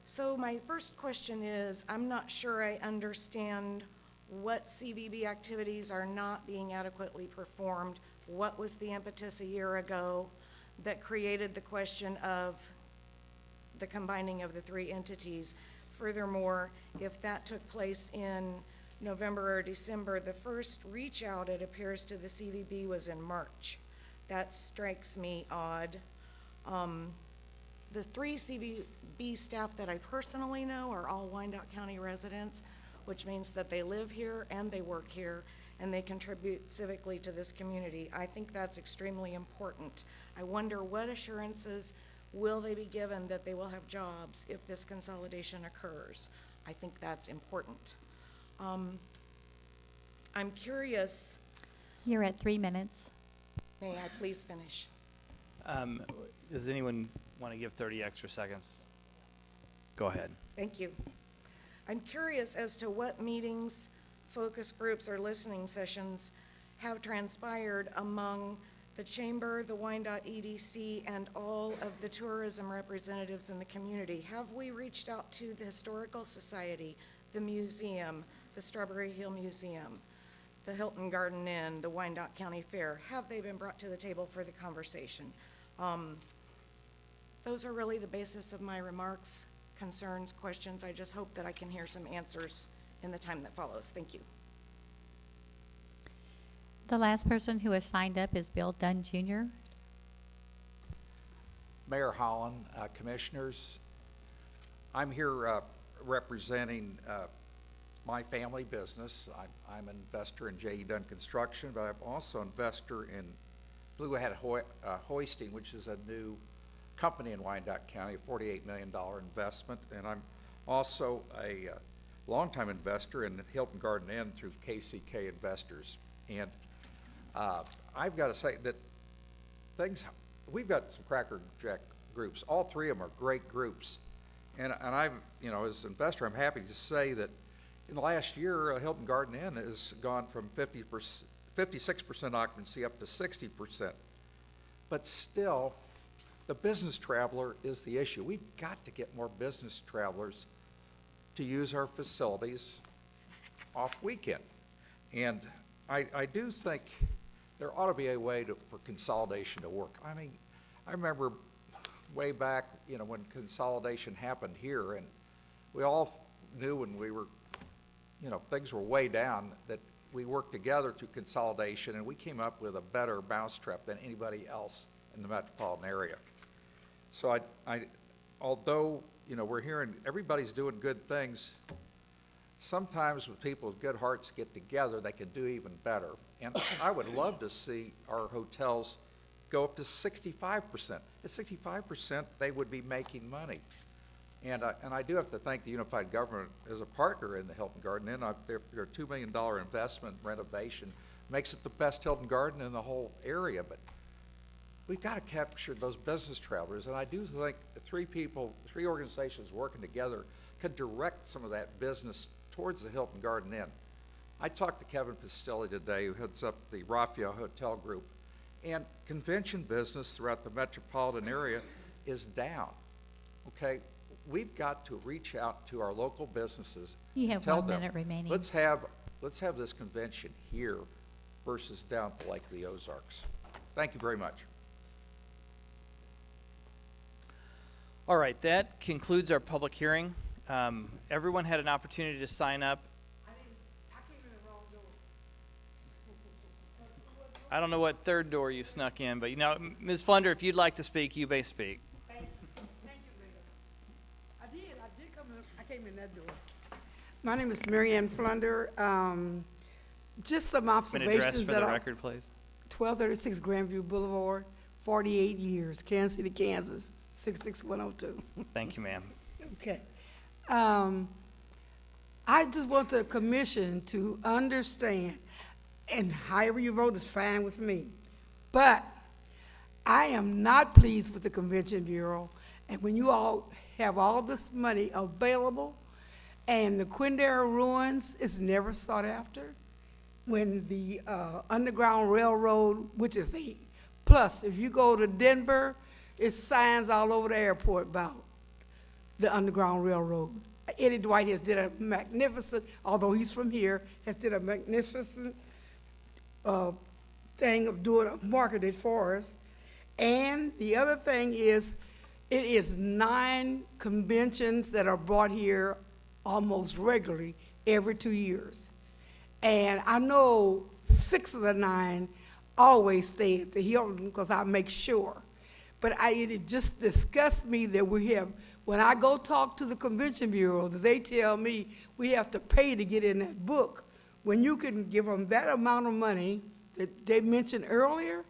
So my first question is, I'm not sure I understand what CVB activities are not being adequately performed. What was the impetus a year ago that created the question of the combining of the three entities? Furthermore, if that took place in November or December, the first reach out, it appears, to the CVB was in March. That strikes me odd. The three CVB staff that I personally know are all Wyandotte County residents, which means that they live here and they work here, and they contribute civically to this community. I think that's extremely important. I wonder what assurances will they be given that they will have jobs if this consolidation occurs. I think that's important. I'm curious, You're at 3 minutes. may I please finish? Does anyone want to give 30 extra seconds? Go ahead. Thank you. I'm curious as to what meetings, focus groups, or listening sessions have transpired among the Chamber, the Wyandotte EDC, and all of the tourism representatives in the community. Have we reached out to the Historical Society, the museum, the Strawberry Hill Museum, the Hilton Garden Inn, the Wyandotte County Fair? Have they been brought to the table for the conversation? Those are really the basis of my remarks, concerns, questions. I just hope that I can hear some answers in the time that follows. Thank you. The last person who has signed up is Bill Dunn Jr. Mayor Holland, Commissioners, I'm here representing my family business. I'm an investor in J.E. Dunn Construction, but I'm also an investor in Blue Hat Hoisting, which is a new company in Wyandotte County, a $48 million investment. And I'm also a longtime investor in Hilton Garden Inn through KCK Investors. And I've got to say that we've got some Cracker Jack groups. All three of them are great groups. And I'm, as an investor, I'm happy to say that in the last year, Hilton Garden Inn has gone from 56% occupancy up to 60%. But still, the business traveler is the issue. We've got to get more business travelers to use our facilities off weekend. And I do think there ought to be a way for consolidation to work. I mean, I remember way back, when consolidation happened here, and we all knew when we were, things were way down, that we worked together through consolidation, and we came up with a better mousetrap than anybody else in the metropolitan area. So although, we're hearing everybody's doing good things, sometimes when people with good hearts get together, they can do even better. And I would love to see our hotels go up to 65%. At 65%, they would be making money. And I do have to thank the Unified Government as a partner in the Hilton Garden Inn. Their $2 million investment renovation makes it the best Hilton Garden in the whole area. But we've got to capture those business travelers. And I do think the three organizations working together could direct some of that business towards the Hilton Garden Inn. I talked to Kevin Pistilli today, who heads up the Raphael Hotel Group, and convention business throughout the metropolitan area is down. Okay, we've got to reach out to our local businesses. You and have tell 1 them, minute remaining. Let's have this convention here versus down at the Lake of the Ozarks. Thank you very much. All right, that concludes our public hearing. Everyone had an opportunity to sign up. I don't know what third door you snuck in, but Ms. Flunder, if you'd like to speak, you may speak. Thank you, Mayor. I did come in, I came in that door. My name is Mary Ann Flunder. Just some observations. An address for the record, please. 1236 Grandview Boulevard, 48 years, Kansas City, Kansas, 66102. Thank you, ma'am. Okay. I just want the commission to understand, and however you vote is fine with me, but I am not pleased with the Convention Bureau. And when you all have all this money available and the Quindara ruins is never sought after, when the Underground Railroad, which is a Plus, if you go to Denver, it's signs all over the airport about the Underground Railroad. Eddie Dwight has did a magnificent, although he's from here, has did a magnificent thing of marketed for us. And the other thing is, it is 9 conventions that are brought here almost regularly every 2 years. And I know 6 of the 9 always stay at the Hilton because I make sure. But it just disgusts me that when I go talk to the Convention Bureau, that they tell me we have to pay to get in that book. When you can give them that amount of money that they mentioned earlier,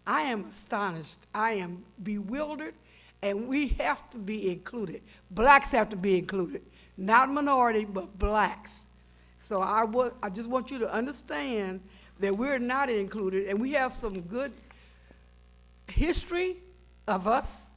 I am astonished. I am bewildered, and we have to be included. Blacks have to be included, not minority, but blacks. So I just want you to understand that we're not included, and we have some good history of us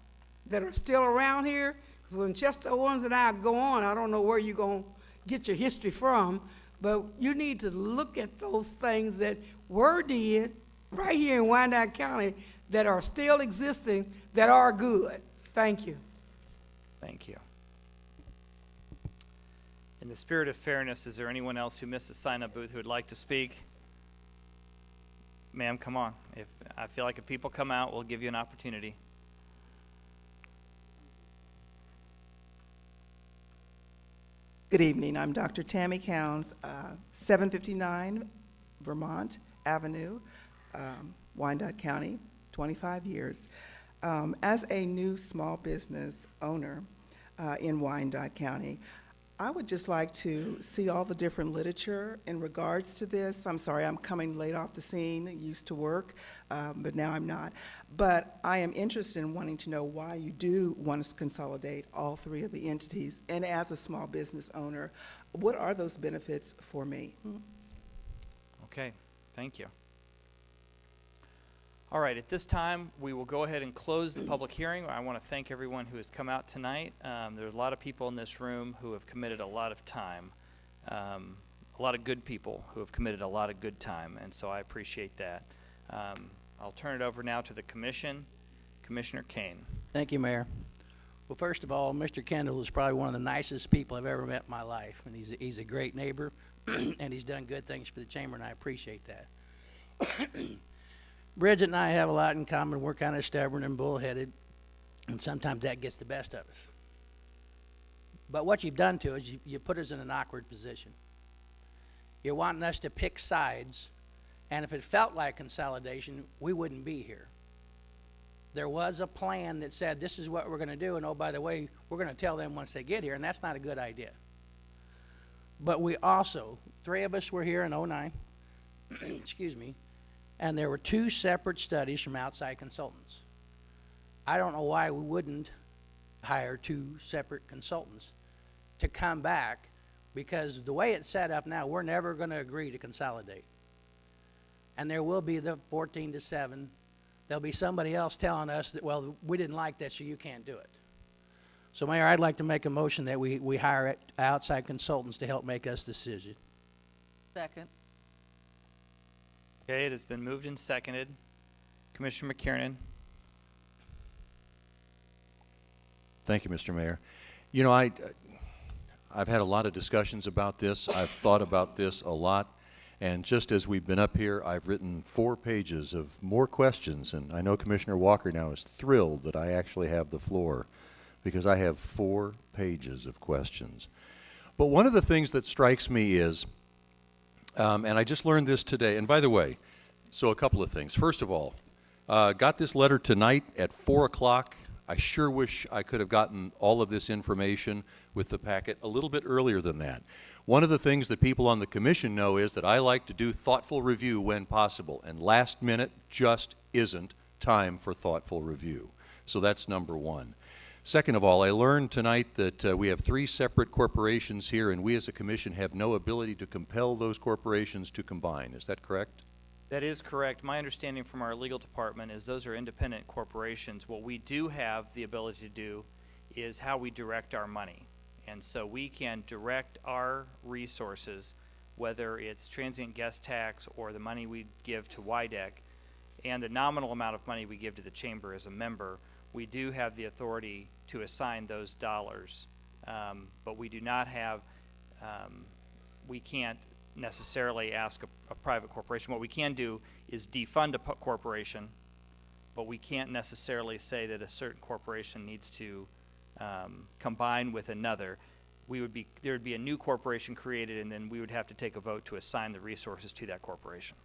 that are still around here. Because when Chester Owens and I go on, I don't know where you're going to get your history from, but you need to look at those things that were did right here in Wyandotte County that are still existing, that are good. Thank you. Thank you. In the spirit of fairness, is there anyone else who missed the sign-up booth who would like to speak? Ma'am, come on. I feel like if people come out, we'll give you an opportunity. Good evening. I'm Dr. Tammy Counts, 759 Vermont Avenue, Wyandotte County, 25 years. As a new small business owner in Wyandotte County, I would just like to see all the different literature in regards to this. I'm sorry, I'm coming late off the scene, used to work, but now I'm not. But I am interested in wanting to know why you do want to consolidate all 3 of the entities. And as a small business owner, what are those benefits for me? Okay, thank you. All right, at this time, we will go ahead and close the public hearing. I want to thank everyone who has come out tonight. There's a lot of people in this room who have committed a lot of time, a lot of good people who have committed a lot of good time, and so I appreciate that. I'll turn it over now to the commission. Commissioner Kane. Thank you, Mayor. Well, first of all, Mr. Kendall is probably one of the nicest people I've ever met in my life, and he's a great neighbor, and he's done good things for the chamber, and I appreciate that. Bridget and I have a lot in common. We're kind of stubborn and bullheaded, and sometimes that gets the best of us. But what you've done to us, you put us in an awkward position. You're wanting us to pick sides, and if it felt like consolidation, we wouldn't be here. There was a plan that said this is what we're going to do, and oh, by the way, we're going to tell them once they get here, and that's not a good idea. But we also, 3 of us were here in 2009, excuse me, and there were 2 separate studies from outside consultants. I don't know why we wouldn't hire 2 separate consultants to come back, because the way it's set up now, we're never going to agree to consolidate. And there will be the 14 to 7. There'll be somebody else telling us that, well, we didn't like that, so you can't do it. So, Mayor, I'd like to make a motion that we hire outside consultants to help make us decision. Second. Okay, it has been moved and seconded. Commissioner McKiernan. Thank you, Mr. Mayor. You know, I've had a lot of discussions about this. I've thought about this a lot. And just as we've been up here, I've written 4 pages of more questions. And I know Commissioner Walker now is thrilled that I actually have the floor, because I have 4 pages of questions. But one of the things that strikes me is, and I just learned this today, and by the way, so a couple of things. First of all, got this letter tonight at 4 o'clock. I sure wish I could have gotten all of this information with the packet a little bit earlier than that. One of the things that people on the commission know is that I like to do thoughtful review when possible, and last minute just isn't time for thoughtful review. So that's number 1. Second of all, I learned tonight that we have 3 separate corporations here, and we as a commission have no ability to compel those corporations to combine. Is that correct? That is correct. My understanding from our legal department is those are independent corporations. What we do have the ability to do is how we direct our money. And so we can direct our resources, whether it's transient guest tax or the money we give to WIDEC, and the nominal amount of money we give to the chamber as a member, we do have the authority to assign those dollars. But we do not have, we can't necessarily ask a private corporation. What we can do is defund a corporation, but we can't necessarily say that a certain corporation needs to combine with another. There would be a new corporation created, and then we would have to take a vote to assign the resources to that corporation.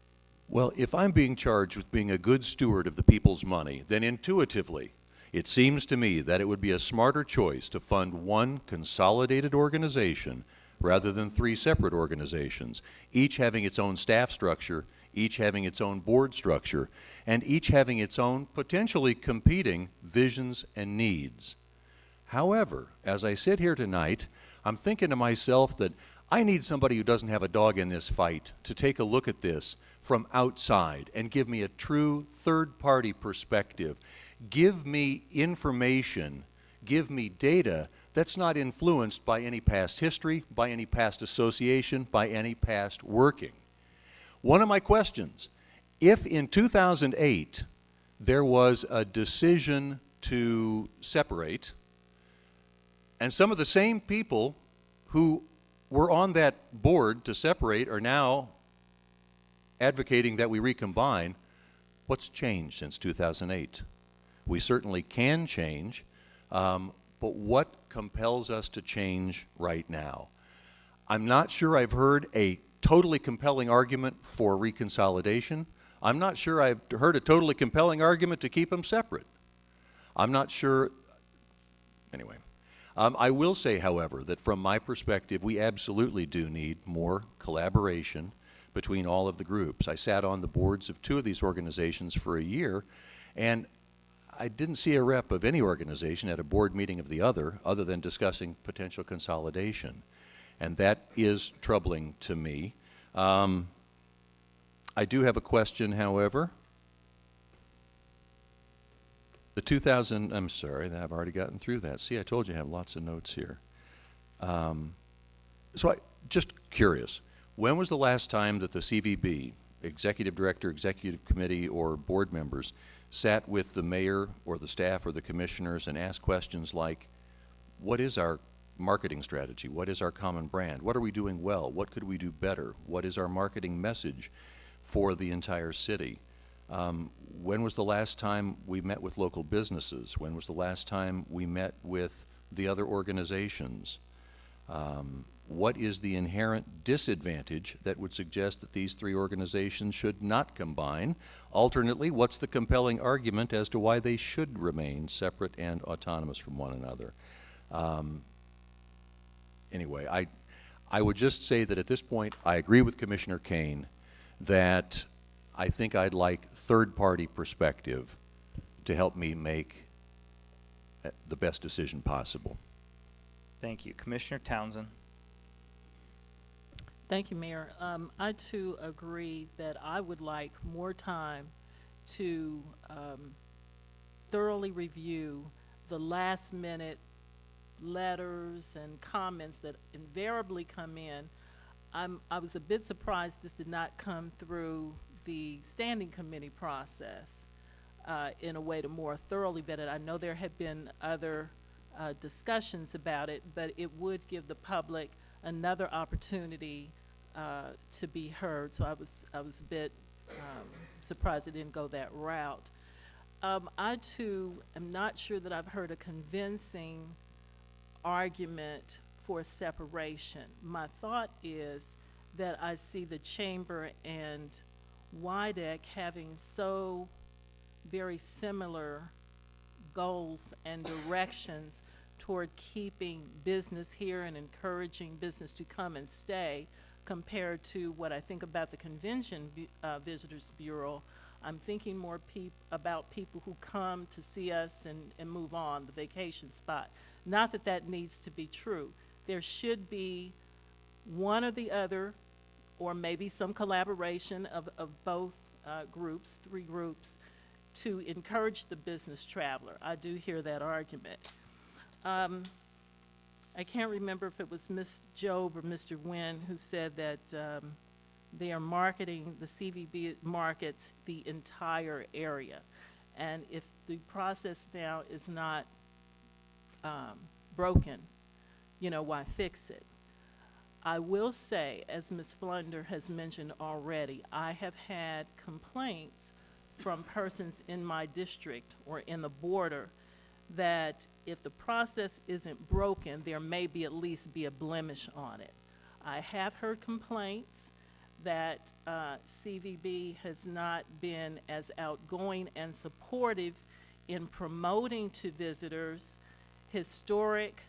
Well, if I'm being charged with being a good steward of the people's money, then intuitively, it seems to me that it would be a smarter choice to fund one consolidated organization rather than three separate organizations, each having its own staff structure, each having its own board structure, and each having its own potentially competing visions and needs. However, as I sit here tonight, I'm thinking to myself that I need somebody who doesn't have a dog in this fight to take a look at this from outside and give me a true third-party perspective. Give me information, give me data that's not influenced by any past history, by any past association, by any past working. One of my questions, if in 2008 there was a decision to separate, and some of the same people who were on that board to separate are now advocating that we recombine, what's changed since 2008? We certainly can change, but what compels us to change right now? I'm not sure I've heard a totally compelling argument for reconsolidation. I'm not sure I've heard a totally compelling argument to keep them separate. I'm not sure, anyway. I will say, however, that from my perspective, we absolutely do need more collaboration between all of the groups. I sat on the boards of two of these organizations for a year, and I didn't see a rep of any organization at a board meeting of the other than discussing potential consolidation. And that is troubling to me. I do have a question, however. I'm sorry, I've already gotten through that. See, I told you I have lots of notes here. Just curious, when was the last time that the CVB, executive director, executive committee, or board members sat with the mayor or the staff or the commissioners and asked questions like, what is our marketing strategy? What is our common brand? What are we doing well? What could we do better? What is our marketing message for the entire city? When was the last time we met with local businesses? When was the last time we met with the other organizations? What is the inherent disadvantage that would suggest that these three organizations should not combine? Alternately, what's the compelling argument as to why they should remain separate and autonomous from one another? Anyway, I would just say that at this point, I agree with Commissioner Kane that I think I'd like third-party perspective to help me make the best decision possible. Thank you. Commissioner Townsend. Thank you, Mayor. I too agree that I would like more time to thoroughly review the last-minute letters and comments that invariably come in. I was a bit surprised this did not come through the standing committee process in a way to more thoroughly vet it. I know there had been other discussions about it, but it would give the public another opportunity to be heard. So I was a bit surprised it didn't go that route. I too am not sure that I've heard a convincing argument for separation. My thought is that I see the chamber and WYDEC having so very similar goals and directions toward keeping business here and encouraging business to come and stay compared to what I think about the Convention Visitors Bureau. I'm thinking more about people who come to see us and move on, the vacation spot. Not that that needs to be true. There should be one or the other, or maybe some collaboration of both groups, three groups, to encourage the business traveler. I do hear that argument. I can't remember if it was Ms. Job or Mr. Nguyen who said that they are marketing, the CVB markets the entire area. And if the process now is not broken, you know, why fix it? I will say, as Ms. Flunder has mentioned already, I have had complaints from persons in my district or in the border that if the process isn't broken, there may be at least be a blemish on it. I have heard complaints that CVB has not been as outgoing and supportive in promoting to visitors historic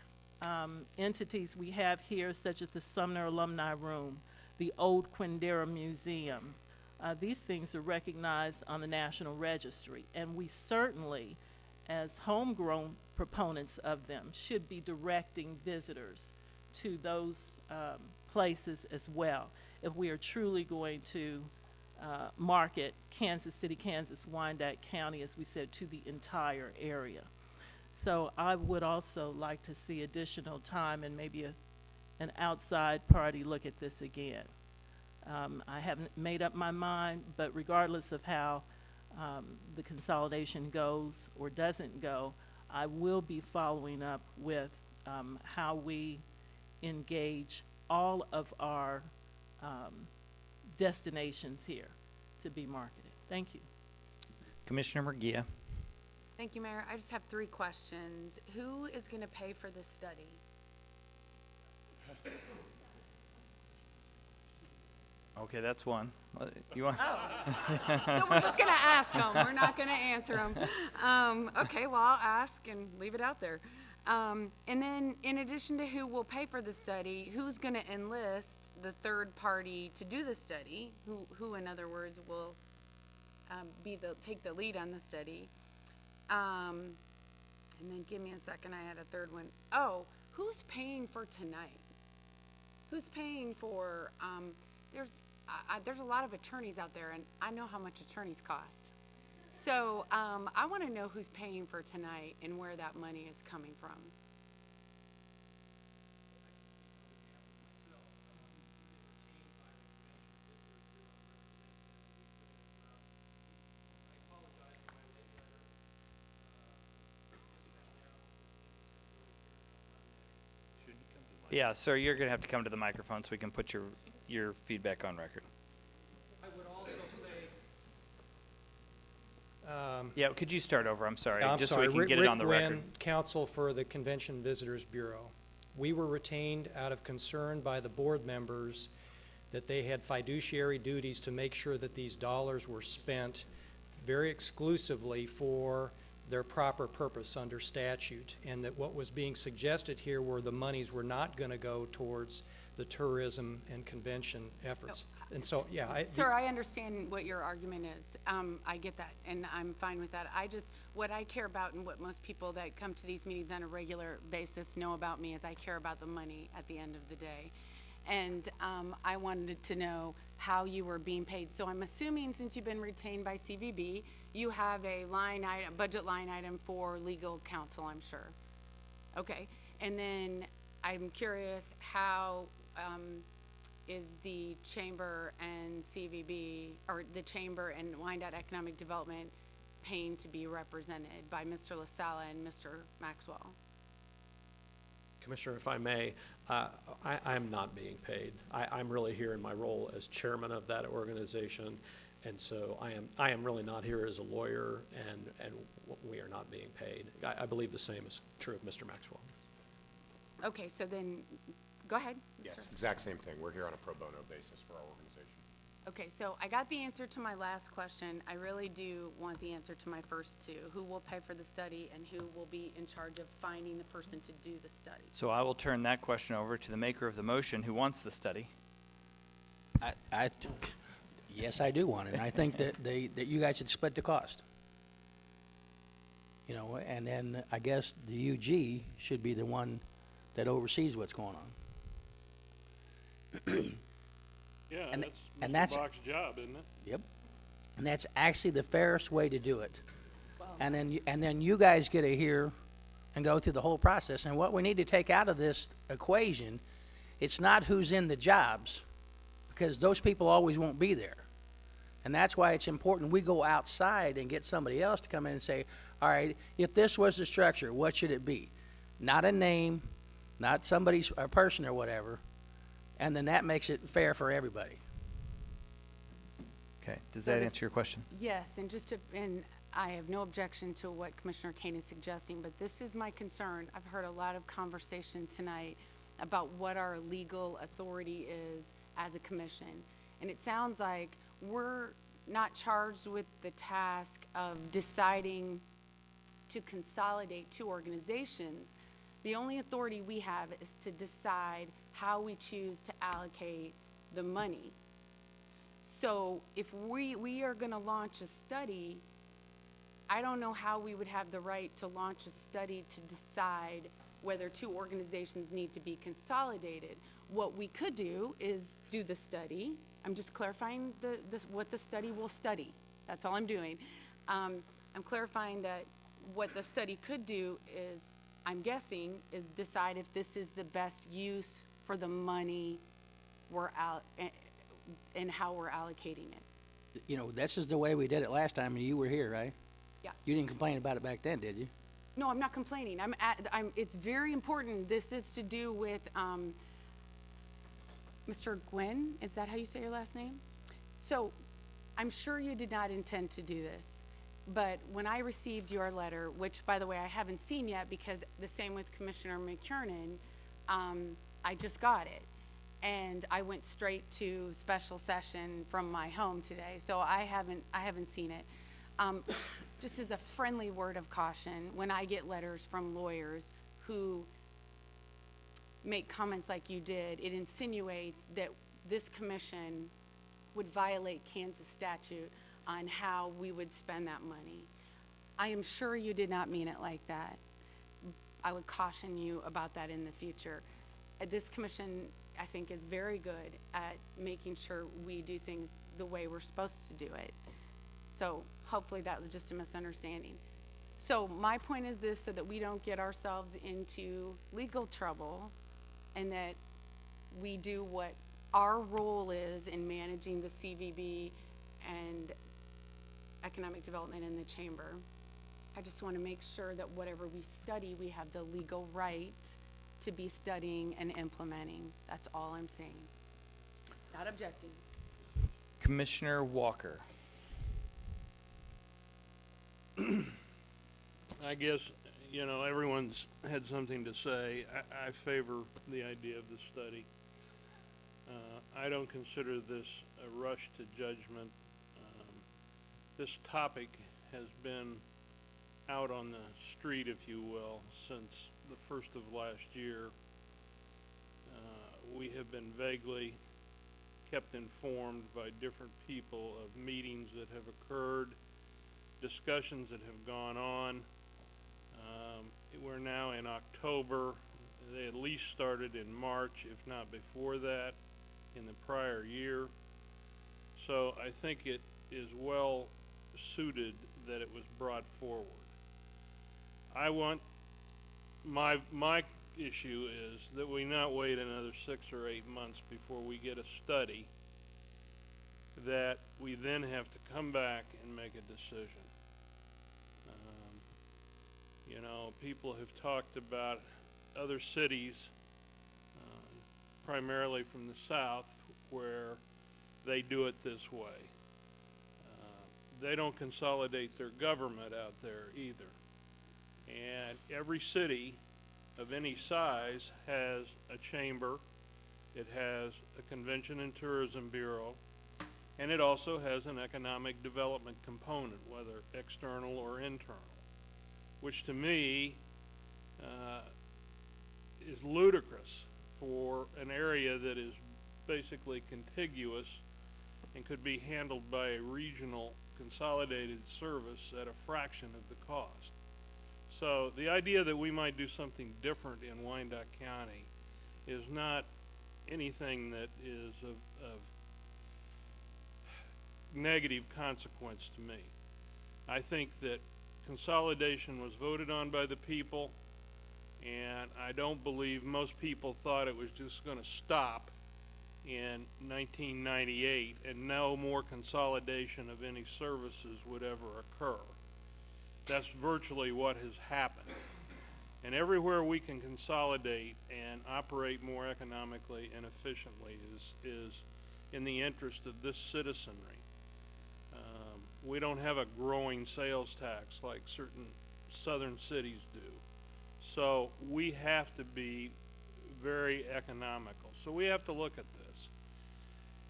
entities we have here, such as the Sumner Alumni Room, the Old Quindara Museum. These things are recognized on the National Registry, and we certainly, as homegrown proponents of them, should be directing visitors to those places as well, if we are truly going to market Kansas City, Kansas, Wyandotte County, as we said, to the entire area. So I would also like to see additional time and maybe an outside party look at this again. I haven't made up my mind, but regardless of how the consolidation goes or doesn't go, I will be following up with how we engage all of our destinations here to be marketed. Thank you. Commissioner Murguia. Thank you, Mayor. I just have 3 questions. Who is going to pay for this study? Okay, that's one. You want? So we're just going to ask them. We're not going to answer them. Okay, well, I'll ask and leave it out there. And then, in addition to who will pay for the study, who's going to enlist the third party to do the study? Who in other words, will take the lead on the study? And then give me a second, I had a third one. Oh, who's paying for tonight? Who's paying for, there's a lot of attorneys out there, and I know how much attorneys cost. So, I want to know who's paying for tonight and where that money is coming from. Yeah, sir, you're going to have to come to the microphone so we can put your feedback on record. I would also say. Yeah, could you start over? I'm sorry, I'm just sorry. so we can get it on the Rick record. Wynn, counsel for the Convention Visitors Bureau. We were retained out of concern by the board members that they had fiduciary duties to make sure that these dollars were spent very exclusively for their proper purpose under statute, and that what was being suggested here were the monies were not going to go towards the tourism and convention efforts. And so, yeah. Sir, I understand what your argument is. I get that, and I'm fine with that. What I care about and what most people that come to these meetings on a regular basis know about me is I care about the money at the end of the day. And I wanted to know how you were being paid. So I'm assuming since you've been retained by CVB, you have a budget line item for legal counsel, I'm sure. Okay, and then I'm curious, how is the Chamber and CVB, or the Chamber and Wyandotte Economic Development paying to be represented by Mr. LaSala and Mr. Maxwell? Commissioner, if I may, I'm not being paid. I'm really here in my role as chairman of that organization, and so I am really not here as a lawyer, and we are not being paid. I believe the same is true of Mr. Maxwell. Okay, so then, go ahead. Yes, Mr. exact same thing. We're here on a pro bono basis for our organization. Okay, so I got the answer to my last question. I really do want the answer to my first 2. Who will pay for the study, and who will be in charge of finding the person to do the study? So I will turn that question over to the maker of the motion who wants the study. Yes, I do want it. And I think that you guys should split the cost. You know, and then I guess the UG should be the one that oversees what's going on. Yeah, and that's that's Mr. Bach's job, isn't it? Yep. And that's actually the fairest way to do it. And then you guys get to hear and go through the whole process. And what we need to take out of this equation, it's not who's in the jobs, because those people always won't be there. And that's why it's important we go outside and get somebody else to come in and say, all right, if this was the structure, what should it be? Not a name, not somebody's, a person or whatever, and then that makes it fair for everybody. Okay, does So that the- answer your question? Yes, and and I have no objection to what Commissioner Kane is suggesting, but this is my concern. I've heard a lot of conversation tonight about what our legal authority is as a commission. And it sounds like we're not charged with the task of deciding to consolidate two organizations. The only authority we have is to decide how we choose to allocate the money. So if we are gonna launch a study, I don't know how we would have the right to launch a study to decide whether two organizations need to be consolidated. What we could do is do the study. I'm just clarifying what the study will study. That's all I'm doing. I'm clarifying that what the study could do is, I'm guessing, is decide if this is the best use for the money we're out, and how we're allocating it. You know, this is the way we did it last time, and you were here, right? Yeah. You didn't complain about it back then, did you? No, I'm not complaining. It's very important. This is to do with, Mr. Gwynn, is that how you say your last name? So, I'm sure you did not intend to do this, but when I received your letter, which, by the way, I haven't seen yet because the same with Commissioner McKiernan, I just got it. And I went straight to special session from my home today, so I haven't seen it. Just as a friendly word of caution, when I get letters from lawyers who make comments like you did, it insinuates that this commission would violate Kansas statute on how we would spend that money. I am sure you did not mean it like that. I would caution you about that in the future. This commission, I think, is very good at making sure we do things the way we're supposed to do it. So hopefully that was just a misunderstanding. So my point is this, so that we don't get ourselves into legal trouble, and that we do what our role is in managing the CVB and economic development in the chamber. I just want to make sure that whatever we study, we have the legal right to be studying and implementing. That's all I'm saying. Not objecting. Commissioner Walker. I guess, you know, everyone's had something to say. I favor the idea of the study. I don't consider this a rush to judgment. This topic has been out on the street, if you will, since the first of last year. We have been vaguely kept informed by different people of meetings that have occurred, discussions that have gone on. We're now in October. They at least started in March, if not before that, in the prior year. So I think it is well suited that it was brought forward. I want, my issue is that we not wait another 6 or 8 months before we get a study that we then have to come back and make a decision. You know, people have talked about other cities, primarily from the south, where they do it this way. They don't consolidate their government out there either. And every city of any size has a chamber, it has a convention and tourism bureau, and it also has an economic development component, whether external or internal, which to me is ludicrous for an area that is basically contiguous and could be handled by a regional consolidated service at a fraction of the cost. So the idea that we might do something different in Wyandotte County is not anything that is of negative consequence to me. I think that consolidation was voted on by the people, and I don't believe most people thought it was just going to stop in 1998, and no more consolidation of any services would ever occur. That's virtually what has happened. And everywhere we can consolidate and operate more economically and efficiently is in the interest of this citizenry. We don't have a growing sales tax like certain southern cities do. So we have to be very economical. So we have to look at this.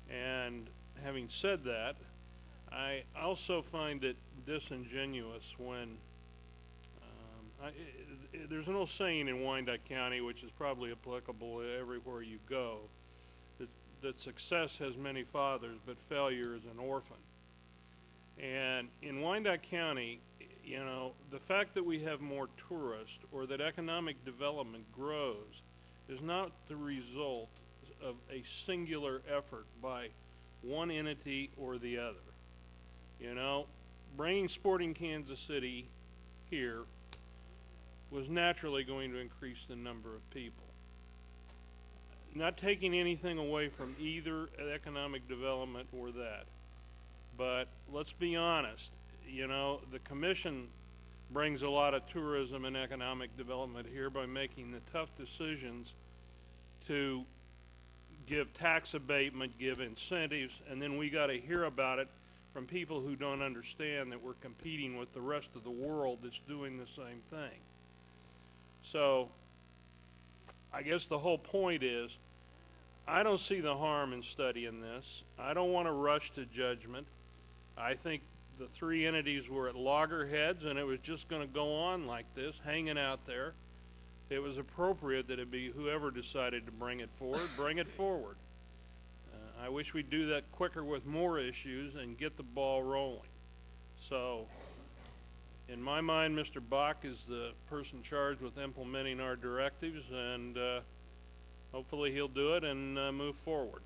And having said that, I also find it disingenuous when there's an old saying in Wyandotte County, which is probably applicable everywhere you go, that success has many fathers, but failure is an orphan. And in Wyandotte County, you know, the fact that we have more tourists or that economic development grows is not the result of a singular effort by one entity or the other. You know, bringing Sporting Kansas City here was naturally going to increase the number of people. Not taking anything away from either economic development or that. But let's be honest, you know, the commission brings a lot of tourism and economic development here by making the tough decisions to give tax abatement, give incentives, and then we got to hear about it from people who don't understand that we're competing with the rest of the world that's doing the same thing. So I guess the whole point is, I don't see the harm in studying this. I don't want to rush to judgment. I think the three entities were at loggerheads and it was just going to go on like this, hanging out there. It was appropriate that it be whoever decided to bring it forward, bring it forward. I wish we'd do that quicker with more issues and get the ball rolling. So, in my mind, Mr. Bach is the person charged with implementing our directives, and hopefully he'll do it and move forward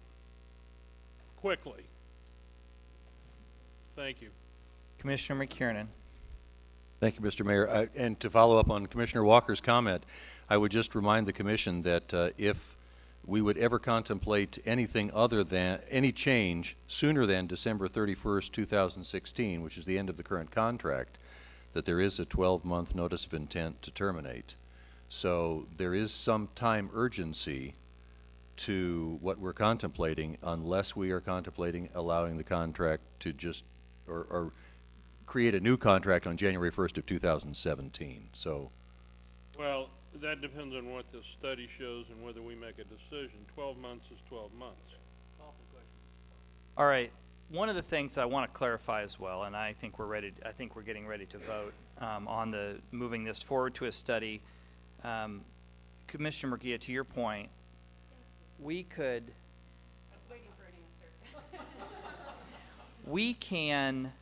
quickly. Thank you. Commissioner McKiernan. Thank you, Mr. Mayor. And to follow up on Commissioner Walker's comment, I would just remind the Commission that if we would ever contemplate anything other than any change sooner than December 31st, 2016, which is the end of the current contract, that there is a 12-month notice of intent to terminate. So there is some time urgency to what we're contemplating, unless we are contemplating allowing the contract to just, or create a new contract on January 1st of 2017. So, Well, that depends on what the study shows and whether we make a decision. 12 months is 12 months. All right. One of the things I want to clarify as well, and I think we're getting ready to vote on the moving this forward to a study. Commissioner Murguia, to your point, we could. I was waiting for an answer.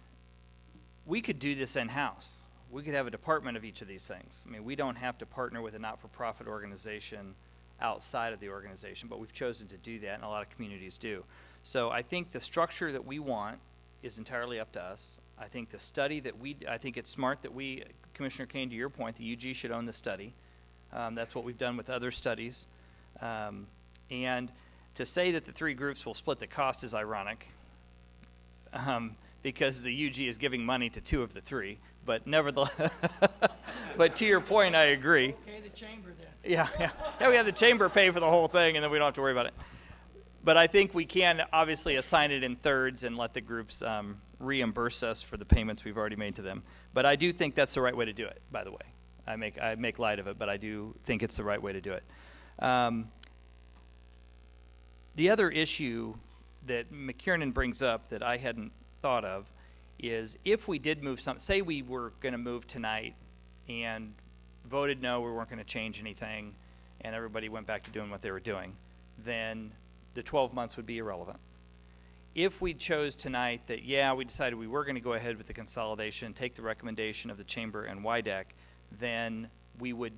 We could do this in-house. We could have a department of each of these things. I mean, we don't have to partner with a not-for-profit organization outside of the organization, but we've chosen to do that, and a lot of communities do. So I think the structure that we want is entirely up to us. I think the study that I think it's smart that we, Commissioner Kane, to your point, the UG should own the study. That's what we've done with other studies. And to say that the three groups will split the cost is ironic. Because the UG is giving money to two of the three, but nevertheless, but to your point, I agree. Okay, the chamber then. Yeah, we have the chamber pay for the whole thing, and then we don't have to worry about it. But I think we can obviously assign it in thirds and let the groups reimburse us for the payments we've already made to them. But I do think that's the right way to do it, by the way. I make light of it, but I do think it's the right way to do it. The other issue that McKiernan brings up that I hadn't thought of is if we did move say we were going to move tonight and voted no, we weren't going to change anything, and everybody went back to doing what they were doing, then the 12 months would be irrelevant. If we chose tonight that, yeah, we decided we were going to go ahead with the consolidation, take the recommendation of the Chamber and WYDAC, then we would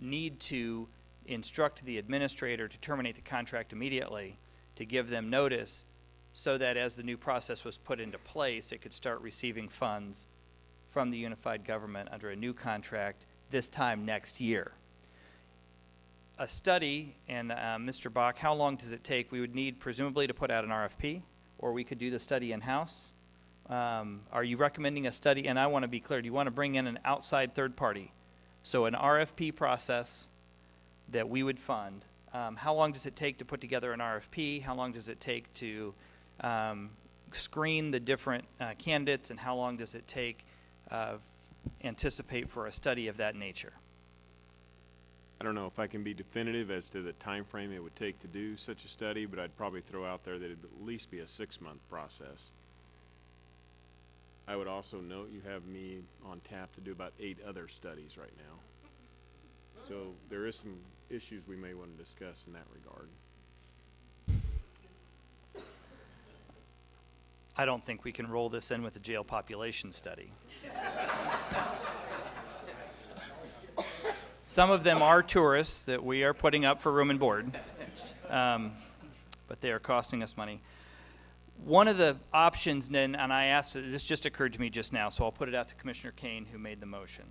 need to instruct the administrator to terminate the contract immediately, to give them notice, so that as the new process was put into place, it could start receiving funds from the unified government under a new contract this time next year. a study, and Mr. Bach, how long does it take? We would need presumably to put out an RFP, or we could do the study in-house. Are you recommending a study? And I want to be clear, do you want to bring in an outside third party? So an RFP process that we would fund. How long does it take to put together an RFP? How long does it take to screen the different candidates? And how long does it take, anticipate for a study of that nature? I don't know if I can be definitive as to the time frame it would take to do such a study, but I'd probably throw out there that it'd at least be a 6-month process. I would also note you have me on tap to do about 8 other studies right now. So there is some issues we may want to discuss in that regard. I don't think we can roll this in with a jail population study. Some of them are tourists that we are putting up for room and board, but they are costing us money. One of the options then, and I asked, this just occurred to me just now, so I'll put it out to Commissioner Kane, who made the motion.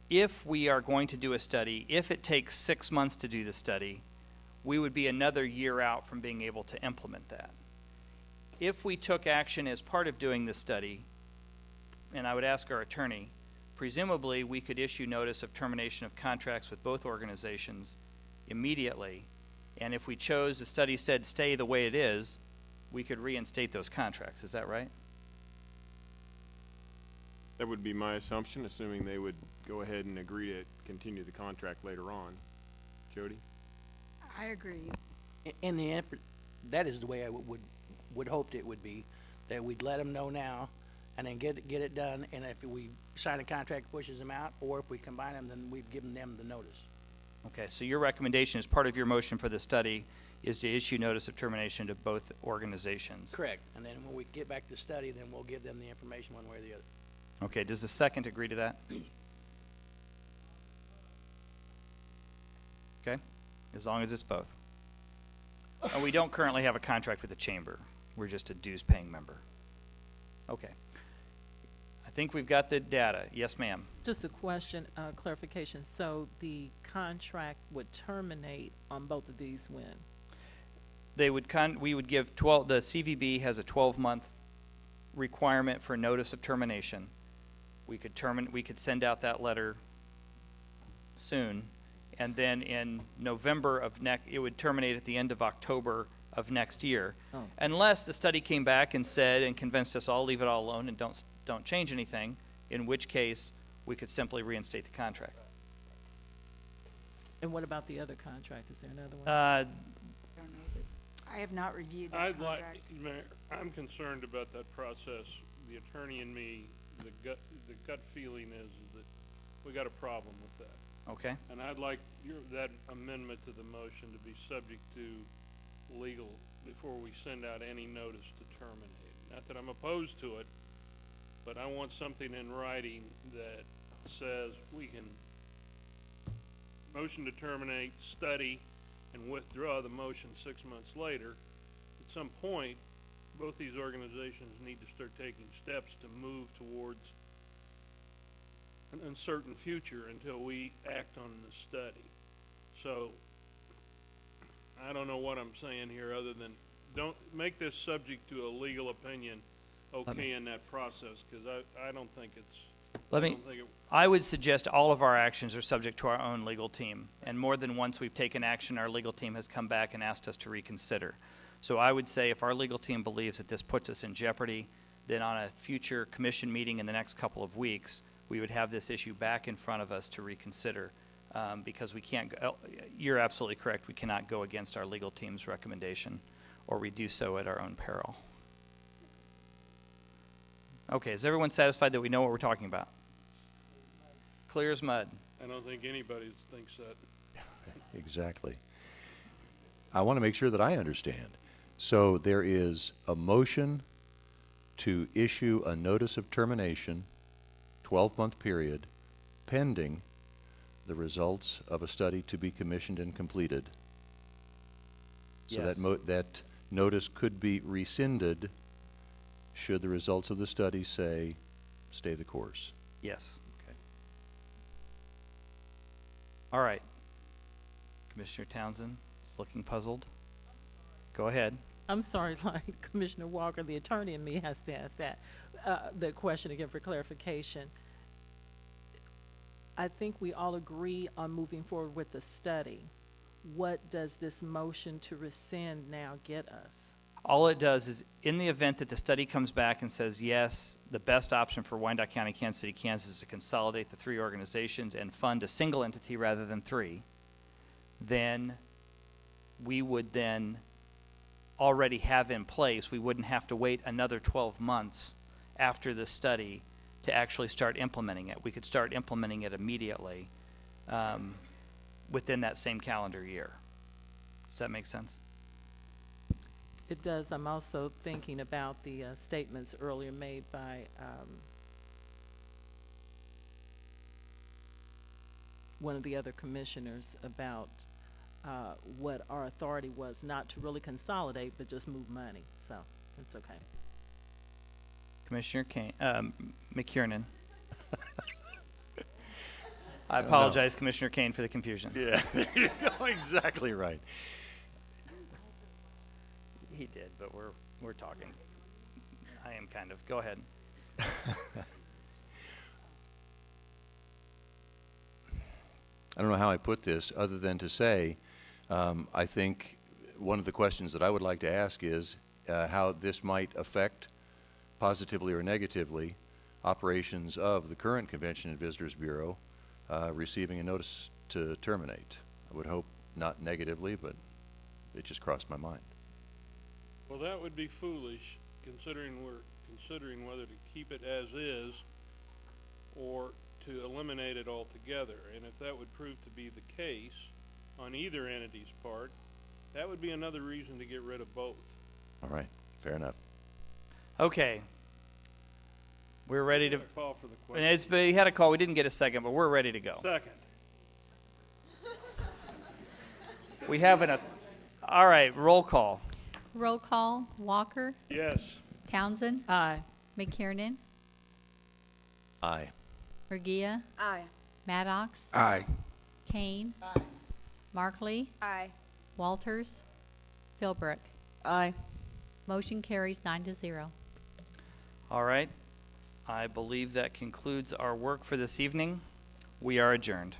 If we are going to do a study, if it takes 6 months to do the study, we would be another year out from being able to implement that. If we took action as part of doing the study, and I would ask our attorney, presumably we could issue notice of termination of contracts with both organizations immediately, and if we chose, the study said stay the way it is, we could reinstate those contracts. Is that right? That would be my assumption, assuming they would go ahead and agree to continue the contract later on. Jody? I agree. In the effort, that is the way I would hoped it would be, that we'd let them know now, and then get it done, and if we sign a contract that pushes them out, or if we combine them, then we've given them the notice. Okay, so your recommendation as part of your motion for the study is to issue notice of termination to both organizations. Correct. And then when we get back to study, then we'll give them the information one way or the other. Okay, does the second agree to that? Okay, as long as it's both. And we don't currently have a contract with the chamber. We're just a dues-paying member. Okay. I think we've got the data. Yes, ma'am. Just a question, clarification. So the contract would terminate on both of these when? They would we would give 12, the CVB has a 12-month requirement for notice of termination. We could send out that letter soon, and then in November of it would terminate at the end of October of next year, unless the study came back and said and convinced us all leave it all alone and don't change anything, in which case we could simply reinstate the contract. And what about the other contract? Is there another one? I have not reviewed that I'd contract. like, Mayor, I'm concerned about that process. The attorney and me, the gut feeling is that we got a problem with that. Okay. And I'd like that amendment to the motion to be subject to legal before we send out any notice to terminate. Not that I'm opposed to it, but I want something in writing that says we can motion to terminate, study, and withdraw the motion 6 months later. At some point, both these organizations need to start taking steps to move towards an uncertain future until we act on the study. So, I don't know what I'm saying here other than don't make this subject to a legal opinion in that process, because I don't think it's, I would suggest all of our actions are subject to our own legal team, and more than once we've taken action, our legal team has come back and asked us to reconsider. So I would say if our legal team believes that this puts us in jeopardy, then on a future commission meeting in the next couple of weeks, we would have this issue back in front of us to reconsider, because we can't, you're absolutely correct, we cannot go against our legal team's recommendation, or we do so at our own peril. Okay, is everyone satisfied that we know what we're talking about? Clear as mud. I don't think anybody thinks that. Exactly. I want to make sure that I understand. So there is a motion to issue a notice of termination, 12-month period, pending the results of a study to be commissioned and completed. So Yes. that notice could be rescinded should the results of the study say, stay the course. Yes. Okay. All right. Commissioner Townsend is looking puzzled. Go ahead. I'm sorry, like Commissioner Walker, the attorney in me has to ask that, the question again for clarification. I think we all agree on moving forward with the study. What does this motion to rescind now get us? All it does is, in the event that the study comes back and says, yes, the best option for Wyandotte County, Kansas City, Kansas is to consolidate the three organizations and fund a single entity rather than three, then we would then already have in place, we wouldn't have to wait another 12 months after the study to actually start implementing it. We could start implementing it immediately within that same calendar year. Does that make sense? It does. I'm also thinking about the statements earlier made by one of the other commissioners about what our authority was, not to really consolidate, but just move money. So it's okay. Commissioner McKiernan. I apologize, Commissioner Kane, for the confusion. Yeah, there you go, exactly right. He did, but we're talking. I am kind of. Go ahead. I don't know how I put this other than to say, I think one of the questions that I would like to ask is how this might affect positively or negatively operations of the current Convention and Visitors Bureau receiving a notice to terminate. I would hope not negatively, but it just crossed my mind. Well, that would be foolish, considering we're considering whether to keep it as is or to eliminate it altogether. And if that would prove to be the case on either entity's part, that would be another reason to get rid of both. All right, fair enough. Okay. We're ready to. Call for the question. We had a call. We didn't get a second, but we're ready to go. Second. We have all right, roll call. Roll call, Walker, Yes. Townsend, Aye. McKiernan, Aye. Urgia, Aye. Maddox, Aye. Kane, Markley, Aye. Walters, Philbrook. Aye. Motion carries 9-0. All right. I believe that concludes our work for this evening. We are adjourned.